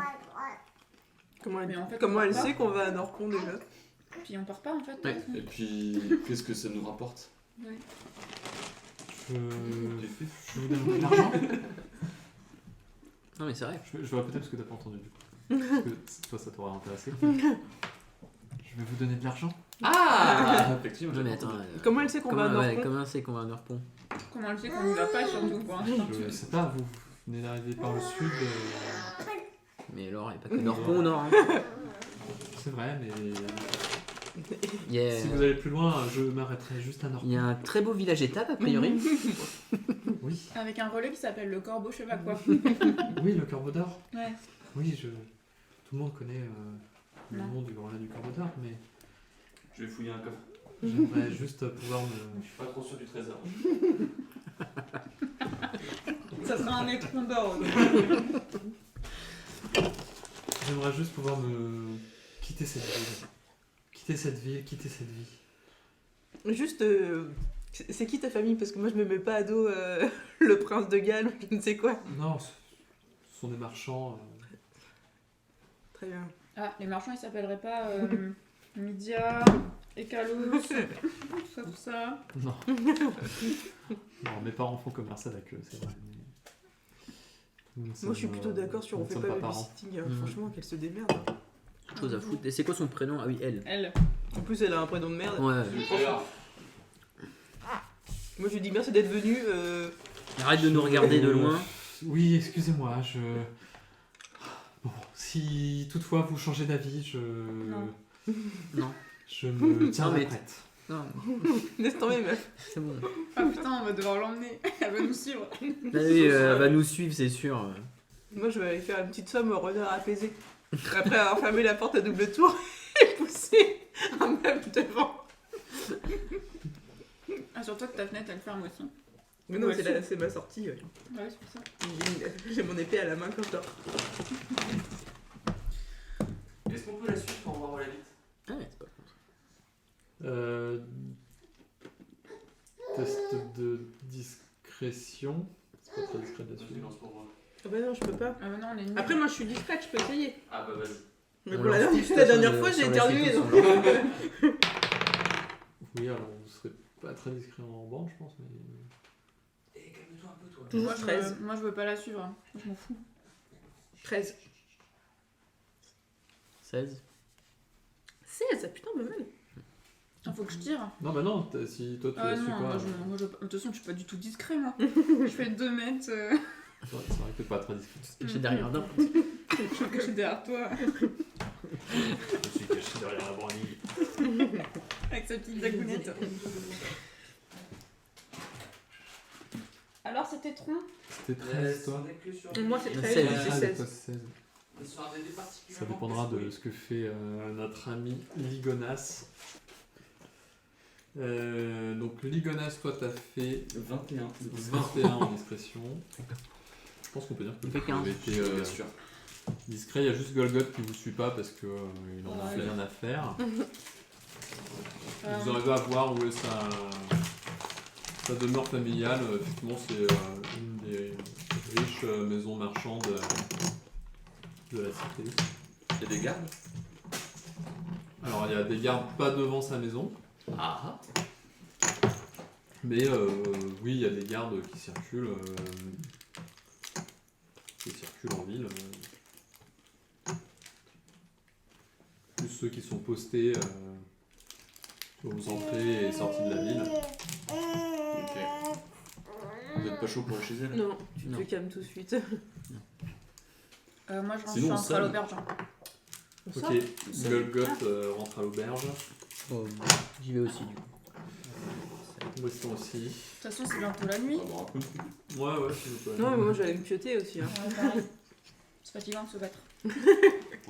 Mais en fait, Comment on elle part sait qu'on va à Norpont déjà? Puis on part pas en fait. Ouais. Et puis, qu'est-ce que ça nous rapporte? Ouais. Je vous donne de l'argent. Non mais c'est vrai. Je vais répéter parce que t'as pas entendu du coup. Parce que toi ça t'aurait intéressé. Je vais vous donner de l'argent. Ah effectivement. Non mais j'ai attends. entendu. Comment elle sait qu'on va à Norpont? Comment c'est qu'on va à Norpont? Comment elle sait qu'on y va pas surtout pour l'instant Je sais pas, vous venez d'arriver par le sud. Mais alors, il n'y a pas que Norpont au nord. Hein. C'est vrai, mais Il y a- si vous allez plus loin, je m'arrêterai juste à il y Norpont. a un très beau village étape a priori. Oui, Avec un relais qui s'appelle le corbeau cheval quoi. oui, le Corbeau d'Or. Ouais. Oui, tout le monde connaît le Non. nom du relais du Corbeau d'Or, mais Je vais fouiller un coffre. j'aimerais juste pouvoir me. Je suis pas trop sûr du trésor. Ça sera un étron d'or. J'aimerais juste pouvoir me quitter cette ville. Quitter cette ville, quitter cette vie. Juste, c'est qui ta famille? Parce que moi je me mets pas à dos le prince de Galles ou je ne sais quoi. Non, ce sont des marchands. Très bien. Ah, les marchands ils s'appelleraient pas Mydia, Ekalos, tout ça. Non. Non, mes parents font commerce avec eux, c'est vrai. mais nous ne Moi je sommes, suis plutôt d'accord sur nous on ne fait sommes pas parents. babysitting. Mhm. Franchement, qu'elle se démerde. Chose à foutre. Et c'est quoi son prénom? Ah oui, elle. Elle. En plus, elle a un prénom de merde. Ouais. Moi je lui dis merci d'être venue. Arrête de nous regarder de loin. Oui, excusez-moi, Bon, si toutefois vous changez d'avis, Non. Non. je me tiendrai mais- prête. Non, Laisse tomber, meuf. c'est bon. Ah putain, on va devoir l'emmener. Elle va nous suivre. Bah oui, elle va nous suivre, c'est sûr. Moi je vais aller faire une petite somme au renard apaisé. Après avoir fermé la porte à double tour et pousser un meuble devant. Ah, sur toi que ta fenêtre elle ferme aussi. Mais non, Ouais, c'est ma sortie. Ouais, c'est pour ça. J'ai mon épée à la main quand je dors. Est-ce qu'on peut la suivre pour voir où elle habite? Ah ouais, c'est pas con. Test de discrétion. C'est pas très discret de la Vas-y, suivre. lance pour moi. Ah bah non, je peux pas. Ah bah non, on est nuls. Après, moi je suis discrète, je peux essayer. Ah bah vas-y. Mais On pour la lance dernière, tous la sur dernière le- fois, j'ai sur la éternué. suite, Donc... on s'en Oui, alors vous serez pas très discret en banc, je pense, mais. Eh, calme-toi un peu toi. Toujours Moi, 13. moi je veux pas la suivre. Hein. Je m'en fous. 13. 16. 16, putain, pas mal. Il faut que je tire. Non, bah non, si toi tu Ah la non, suis pas. moi, de toute façon, je suis pas du tout discret moi. Je fais 2 mètres. C'est vrai que t'es pas très discret. Caché derrière d'un. Je suis cachée derrière toi. Je suis caché derrière la brandille. Avec sa petite dagounette. Alors c'était tronc. C'était 13, toi. Moi, c'est 13, 16. c'est Ah, 16. toi, c'est 16. Ça dépendra de ce que fait notre ami Ligonas. Donc Ligonas, toi t'as fait 21. 21 en discrétion. Je pense qu'on peut dire que fait vous 15. avez été Bien sûr. discret. Il y a juste Golgoth qui vous suit pas parce que il en a Ouais. rien à faire. Euh, Vous arrivez à voir où est sa demeure familiale. Effectivement, c'est une des riches maisons marchandes de la cité. Il y a des gardes? Alors il y a des gardes pas devant sa maison, Ah mais oui il y a des gardes qui circulent en ville. Plus ceux qui sont postés aux entrées et sorties de la ville. ok. Vous êtes pas chaud pour aller chez elle? Non, tu Non. te calmes tout de suite. moi je rentre, Sinon, je on rentre à sonne. l'auberge. Hein. On sort. Ok, Golgoth rentre à l'auberge. Oh, j'y vais aussi du coup. Weston aussi. De toute façon c'est bientôt la nuit. On va voir un peu. Ouais, s'il vous plaît. Non, mais moi j'allais me pioter aussi. Hein. Ouais, pareil. C'est fatigant de se battre. Bon,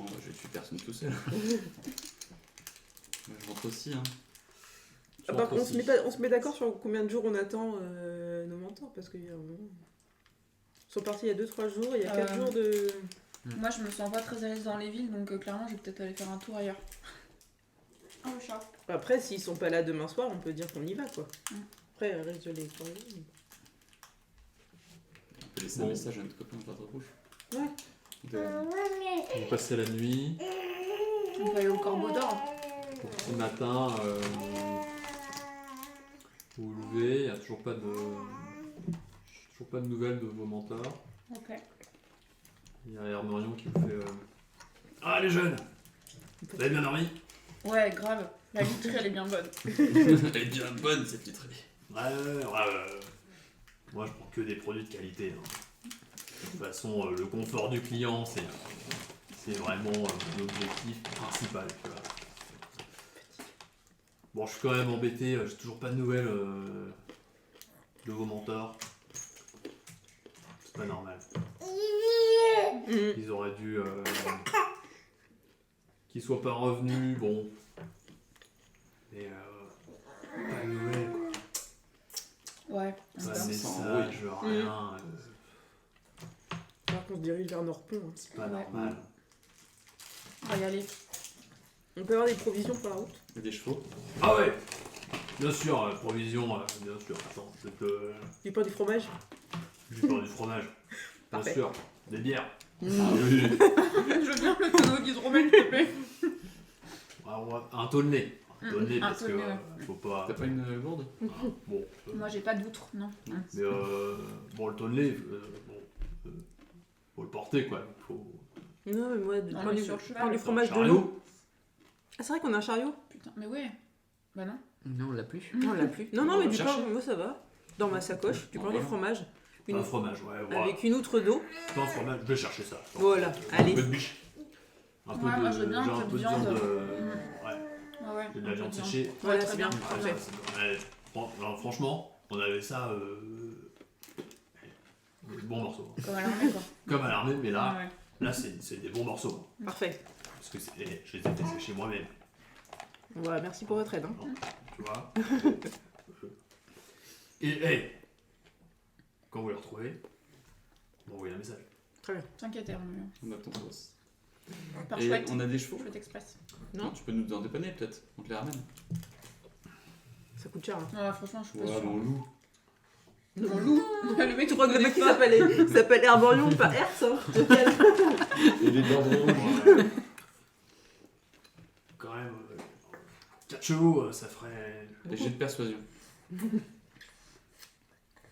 bah, je vais tuer personne tout seul. Moi, je rentre aussi, hein. Je Par rentre contre, aussi. on se met d'accord sur combien de jours on attend nos mentors parce qu'il y a un moment. Ils sont partis il y a 2-3 jours et il y a 4 jours de. Moi, je me sens pas très à l'aise dans les villes, donc clairement, je vais peut-être aller faire un tour ailleurs. Oh, le chat. Après, s'ils sont pas là demain soir, on peut dire qu'on y va quoi. Mm. Après, reste de les croire. On peut laisser Bon. un message à notre copain Ordre Rouge. Ouais. De- On passait la nuit. On va aller au Corbeau d'Or. Au petit matin, vous vous levez, il n'y a toujours pas de nouvelles de vos mentors. Ok. Il y a Hermorion qui vous fait ah les jeunes, vous avez bien dormi? Ouais, grave. La literie, elle est bien bonne. Elle est bien bonne cette literie. Ouais. Moi je prends que des produits de qualité. Hein. De toute façon, le confort du client, c'est vraiment l'objectif principal. Tu vois. Bon, je suis quand même embêté, j'ai toujours pas de nouvelles de vos mentors. C'est pas normal. Ils auraient dû qu'ils soient pas revenus, bon. Mais pas de nouvelles, quoi. Ouais. Pas Ça de sent message, rien. Alors qu'on se dirige vers Norpont. Hein. C'est pas Ouais. normal. On va y aller. On peut avoir des provisions pour la route. Il y a des chevaux. Ah ouais. Bien sûr, provision, bien sûr. Attends, Du pain, du fromage. j'ai pas du fromage. Bien Parfait. sûr, des bières. Oui. Je veux bien le tonneau d'hydromel, s'il te plaît. Un tonnelet. Un tonnelet Un parce que tonnelet, ouais. faut pas. T'as pas une gourde? Bon. Moi, j'ai pas d'outre, non. Mais bon, le tonnelet, faut le porter quoi. Faut. Non, mais moi, du Non, pain, mais du, sur cheval, pain, du fromage de l'eau. Chariot. Ah, c'est vrai qu'on a un chariot. Putain, mais ouais. Bah non. Non, on l'a plus. Non, on l'a plus. Non, non, On mais va du chercher. pain, moi ça va. Dans ma sacoche, du pain, du Voilà. fromage. Un fromage, ouais. Voilà. Avec une outre d'eau. Pas un fromage, je vais chercher ça. Voilà, Un allez. peu de biche. Un peu Ouais, de, moi, je veux bien j'ai un peu de viande. Ouais, Ah ouais. j'ai de la viande séchée. Voilà, très c'est bien. bien. Parfait. Ouais, alors, franchement, on avait ça. Bons morceaux. Comme à l'armée, quoi. Comme à l'armée, mais là, Ouais. là c'est des bons morceaux. Parfait. Parce que je les ai fait sécher moi-même. Voilà, merci pour votre aide. Hein. Tu vois. Et hey, quand vous les retrouvez, m'envoyez un message. T'inquiète, Hermé. On attend ça aussi. Par Et chouette. on a des chevaux? Chouette express. Non. Tu peux nous en dépanner peut-être? On te les ramène. Ça coûte cher. Hein. Ouais, franchement, je suis pas Ouais, sûre. mais on loue. On loue. Le mec, Tu crois que le mec qui s'appelle Herborion, pas Hertz hein. Et les d'ordre rouge. Ouais. Quand même, 4 chevaux, ça ferait. Et j'ai de persuasion.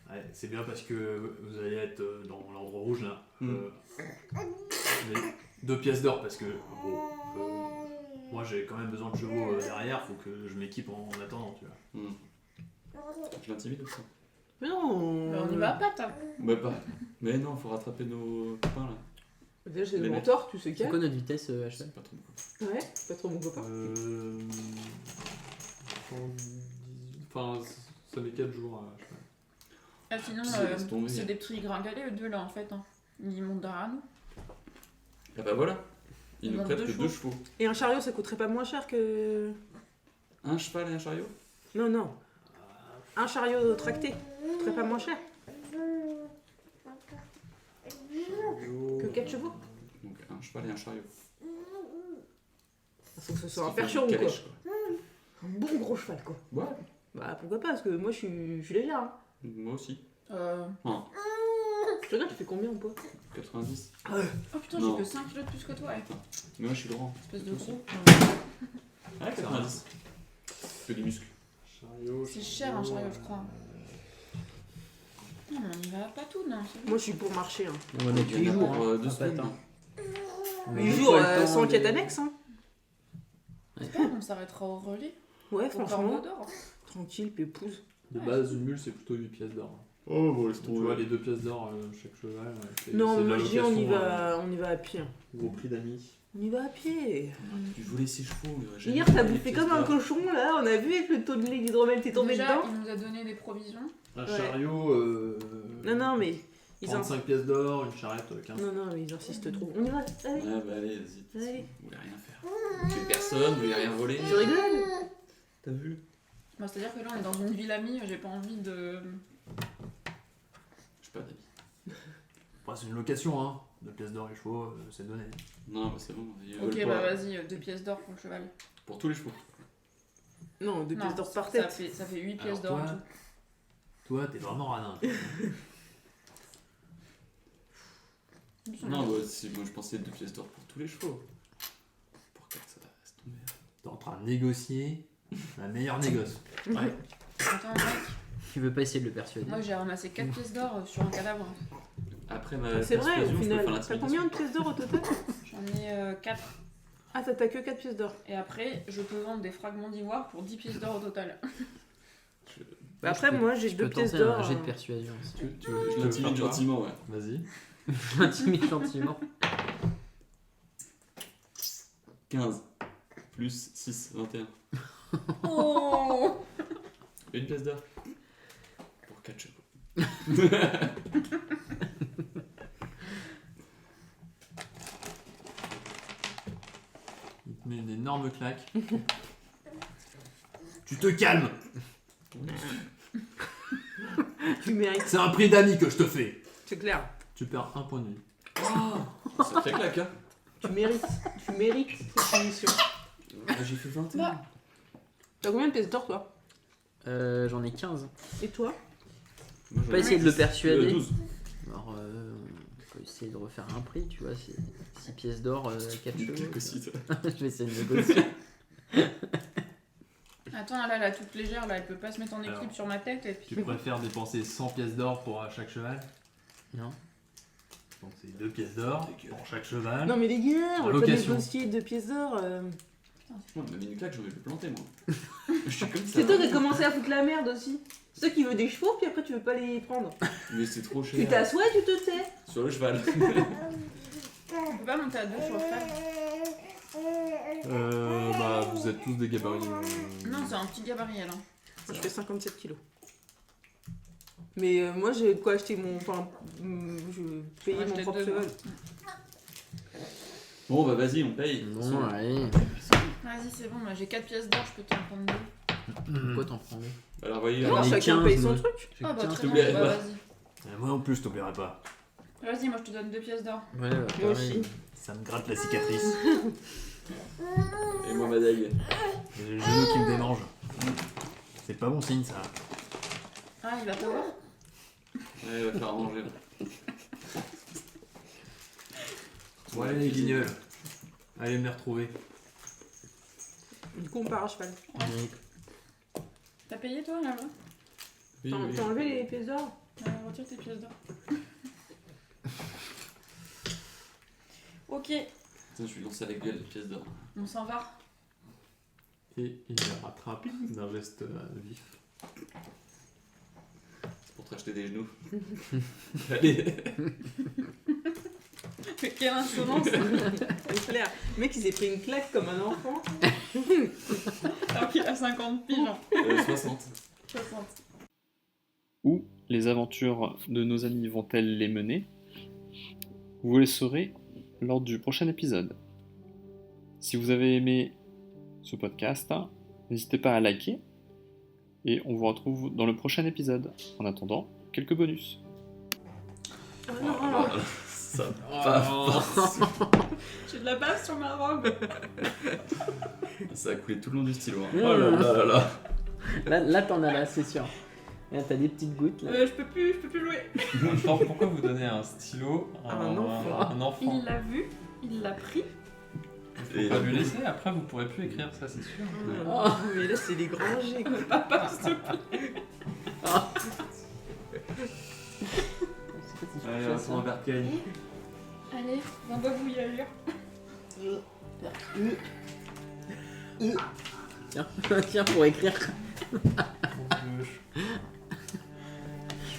Ouais, c'est bien parce que vous allez être dans l'ordre rouge là. Mais 2 pièces d'or parce que bon, moi j'ai quand même besoin de chevaux derrière, faut que je m'équipe en attendant, tu vois. Je l'intimide ou ça? Mais non. Bah, on y va à pattes. Hein. Bah pas. Mais non, faut rattraper nos copains là. Déjà, c'est le Les mentor, tu sais C'est quel. quoi notre vitesse à cheval? C'est pas trop bon. Ouais, c'est pas trop mon copain. Enfin, ça met 4 jours à cheval. Ah, sinon, Laisse tomber. c'est des petits gringalets, eux deux là en fait. Hein. Ils montent derrière nous. Ah bah voilà. Il Ils nous ont prête deux que 2 chevaux. Et un chariot, ça coûterait pas moins cher que. Un cheval et un chariot? Non, non. Un chariot tracté, ça coûterait pas moins cher que 4 chevaux. Donc un cheval et un chariot. Faut que ce soit un Ce qui fait percheron, une quoi. calèche, Un bon gros cheval, quoi. Ouais. Bah, pourquoi pas, parce que moi, je suis légère. Hein. Moi aussi. Je regarde, tu fais combien en poids 90. Oh putain, Non. j'ai que 5 kilos de plus que toi, ouais. Mais moi je suis grand. Espèce de gros. Ah, 90. Que des muscles. Chariot, C'est cher un chariot, je crois. Non, mais on y va pas tout, non. c'est bon. Moi, je suis pour marcher. Hein. On va mettre Il 8 y en a jours. pour Hein. 2 Pas semaines. tant. 8 jours Pas le temps sans de- quête annexe. Hein. J'espère qu'on s'arrêtera au relais. Ouais, Au Corbeau franchement. d'Or. Tranquille, pépouse. De base, une mule c'est plutôt 8 pièces d'or. Oh, bon, laisse Tu vois, les 2 pièces d'or chaque cheval. C'est Non, de la moi, je dis, on y location, va à pied. Hein. Au prix d'amis. On y va à pied. Tu voulais ses chevaux. Hier, t'as bouffé comme un cochon, là. On a vu avec le taux de l'hydromel, t'es tombé Déjà, dedans. il nous a donné des provisions. Un Ouais. chariot. Non, non, mais Ils 35 pièces d'or, une charrette, 15. Non, non, mais ils insistent trop. On y va, allez. Ah bah allez, vas-y. Allez. Vous voulez rien faire. Tuer personne, vous voulez rien voler. Je rigole. T'as vu? Bah, c'est-à-dire que là, on est dans une ville amie, j'ai pas envie de. J'ai pas d'amis. Enfin, c'est une location, hein. 2 pièces d'or et chevaux, c'est donné. Non, bah c'est bon. Ils Ok, veulent bah pas. vas-y, 2 pièces d'or pour le cheval. Pour tous les chevaux. Non, 2 Non, pièces d'or par ça tête. fait 8 Alors pièces d'or en toi, tout. Toi, t'es vraiment radin. Non, bah, moi je pensais 2 pièces d'or pour tous les chevaux. Pour 4, ça reste tomber. T'es en train de négocier la meilleure négoce. Ouais. Attends, mec, Tu veux pas essayer de le persuader? moi j'ai ramassé 4 pièces d'or sur un cadavre. Après ma C'est vrai, persuasion, au je peux faire final. T'as l'intimidation. combien de pièces d'or au total? J'en ai 4. Ah, t'as que 4 pièces d'or. Et après, je peux vendre des fragments d'ivoire pour 10 pièces d'or au total. Bah après, moi, j'ai Je 2 peux pièces tenter d'or. un jet de persuasion. Si tu Tu veux, je l'intimide gentiment, ouais. Vas-y. veux. Intimide gentiment. 15. Plus 6, 21. Oh Une pièce d'or. Pour 4 chevaux. Il te met une énorme claque. Tu te calmes. Tu mérites. C'est un prix d'amis que je te fais. C'est clair. Tu perds 1 point de vie. Ça fait claque, hein. Tu mérites. Tu mérites cette émission. J'ai fait 21. T'as combien de pièces d'or, toi? J'en ai 15. Et toi? Moi, On peut essayer de le persuader. 12. Alors, on peut essayer de refaire un prix, tu vois. 6 pièces d'or, 4 chevaux. Claque aussi, toi. Je vais essayer de négocier. Attends, là, la toute légère, là, elle peut pas se mettre en équilibre Alors, sur ma tête et puis. Tu préfères dépenser 100 pièces d'or pour chaque cheval? Non. Donc c'est 2 pièces d'or pour chaque cheval. Non, mais les gars, on va pas Location. négocier 2 pièces d'or. Moi, elle m'a mis une claque, j'aurais pu planter, moi. Je suis comme ça. C'est toi qui as commencé à foutre la merde aussi. C'est toi qui veux des chevaux, puis après tu veux pas les prendre. Mais c'est trop Tu cher. t'assois et tu te tais. Sur le cheval. On peut pas monter à 2 sur le cheval. Bah, vous êtes tous des gabarits. Non, c'est un petit gabarit, elle. Hein. Moi, je fais 57 kilos. Mais moi, j'ai de quoi acheter mon. Enfin, je payer mon acheter propre 2, cheval. Bon, bah vas-y, on paye. Bon, allez. Vas-y, c'est bon, moi j'ai 4 pièces d'or, je peux t'en prendre 2. Pourquoi t'en prends deux? Alors, voyez, Non, J'en ai chacun 15, paye son moi. truc. J'ai Ah bah 15. très t'oublierais bien, bah pas. vas-y. Moi en plus, je t'oublierai pas. Vas-y, moi je te donne 2 pièces d'or. Ouais, bah, Moi pareil. aussi. Ça me gratte la cicatrice. Et moi, ma dague. J'ai le genou qui me démange. C'est pas bon signe ça. Ah, il va pas voir. Ouais, il va faire à manger. Bon, allez les guignols. Allez me les retrouver. Du coup, on part à cheval. Ouais. T'as payé toi là-bas? Oui, T'as oui. t'as enlevé les pièces d'or? Retire tes pièces d'or. Ok, Putain, je lui lance à la gueule les pièces d'or. on s'en va. Et il les rattrape d'un geste vif. C'est pour te racheter des genoux. Allez. Mais quelle insolence. C'est clair. Le mec, il s'est pris une claque comme un enfant. Alors qu'il a 50 piges. Hein. 60. 60. Où les aventures de nos amis vont-elles les mener? Vous le saurez lors du prochain épisode. Si vous avez aimé ce podcast, n'hésitez pas à liker et on vous retrouve dans le prochain épisode. En attendant, quelques bonus. Oh non. Ça passe. J'ai de la bave sur ma robe. Ça a coulé tout le long du stylo. Hein. Mmh. Oh là là là là. Là t'en as là, c'est sûr. Là, t'as des petites gouttes là. Je peux plus jouer. Alors, pourquoi vous donnez un stylo à Un enfant. un enfant? Il l'a vu, il l'a pris. Faut Et pas lui laisser, après vous pourrez plus écrire ça, c'est sûr. Oh, mais là, c'est des grands jets, quoi. Papa, s'il te plaît. Allez, on va prendre un verre de Kane. Allez, on va vous y aller. Tiens, tiens pour écrire.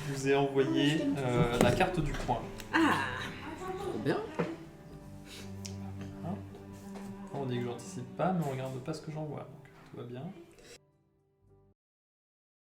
Je vous ai envoyé la carte du coin. Trop bien. On dit que j'anticipe pas, mais on regarde pas ce que j'envoie, donc tout va bien.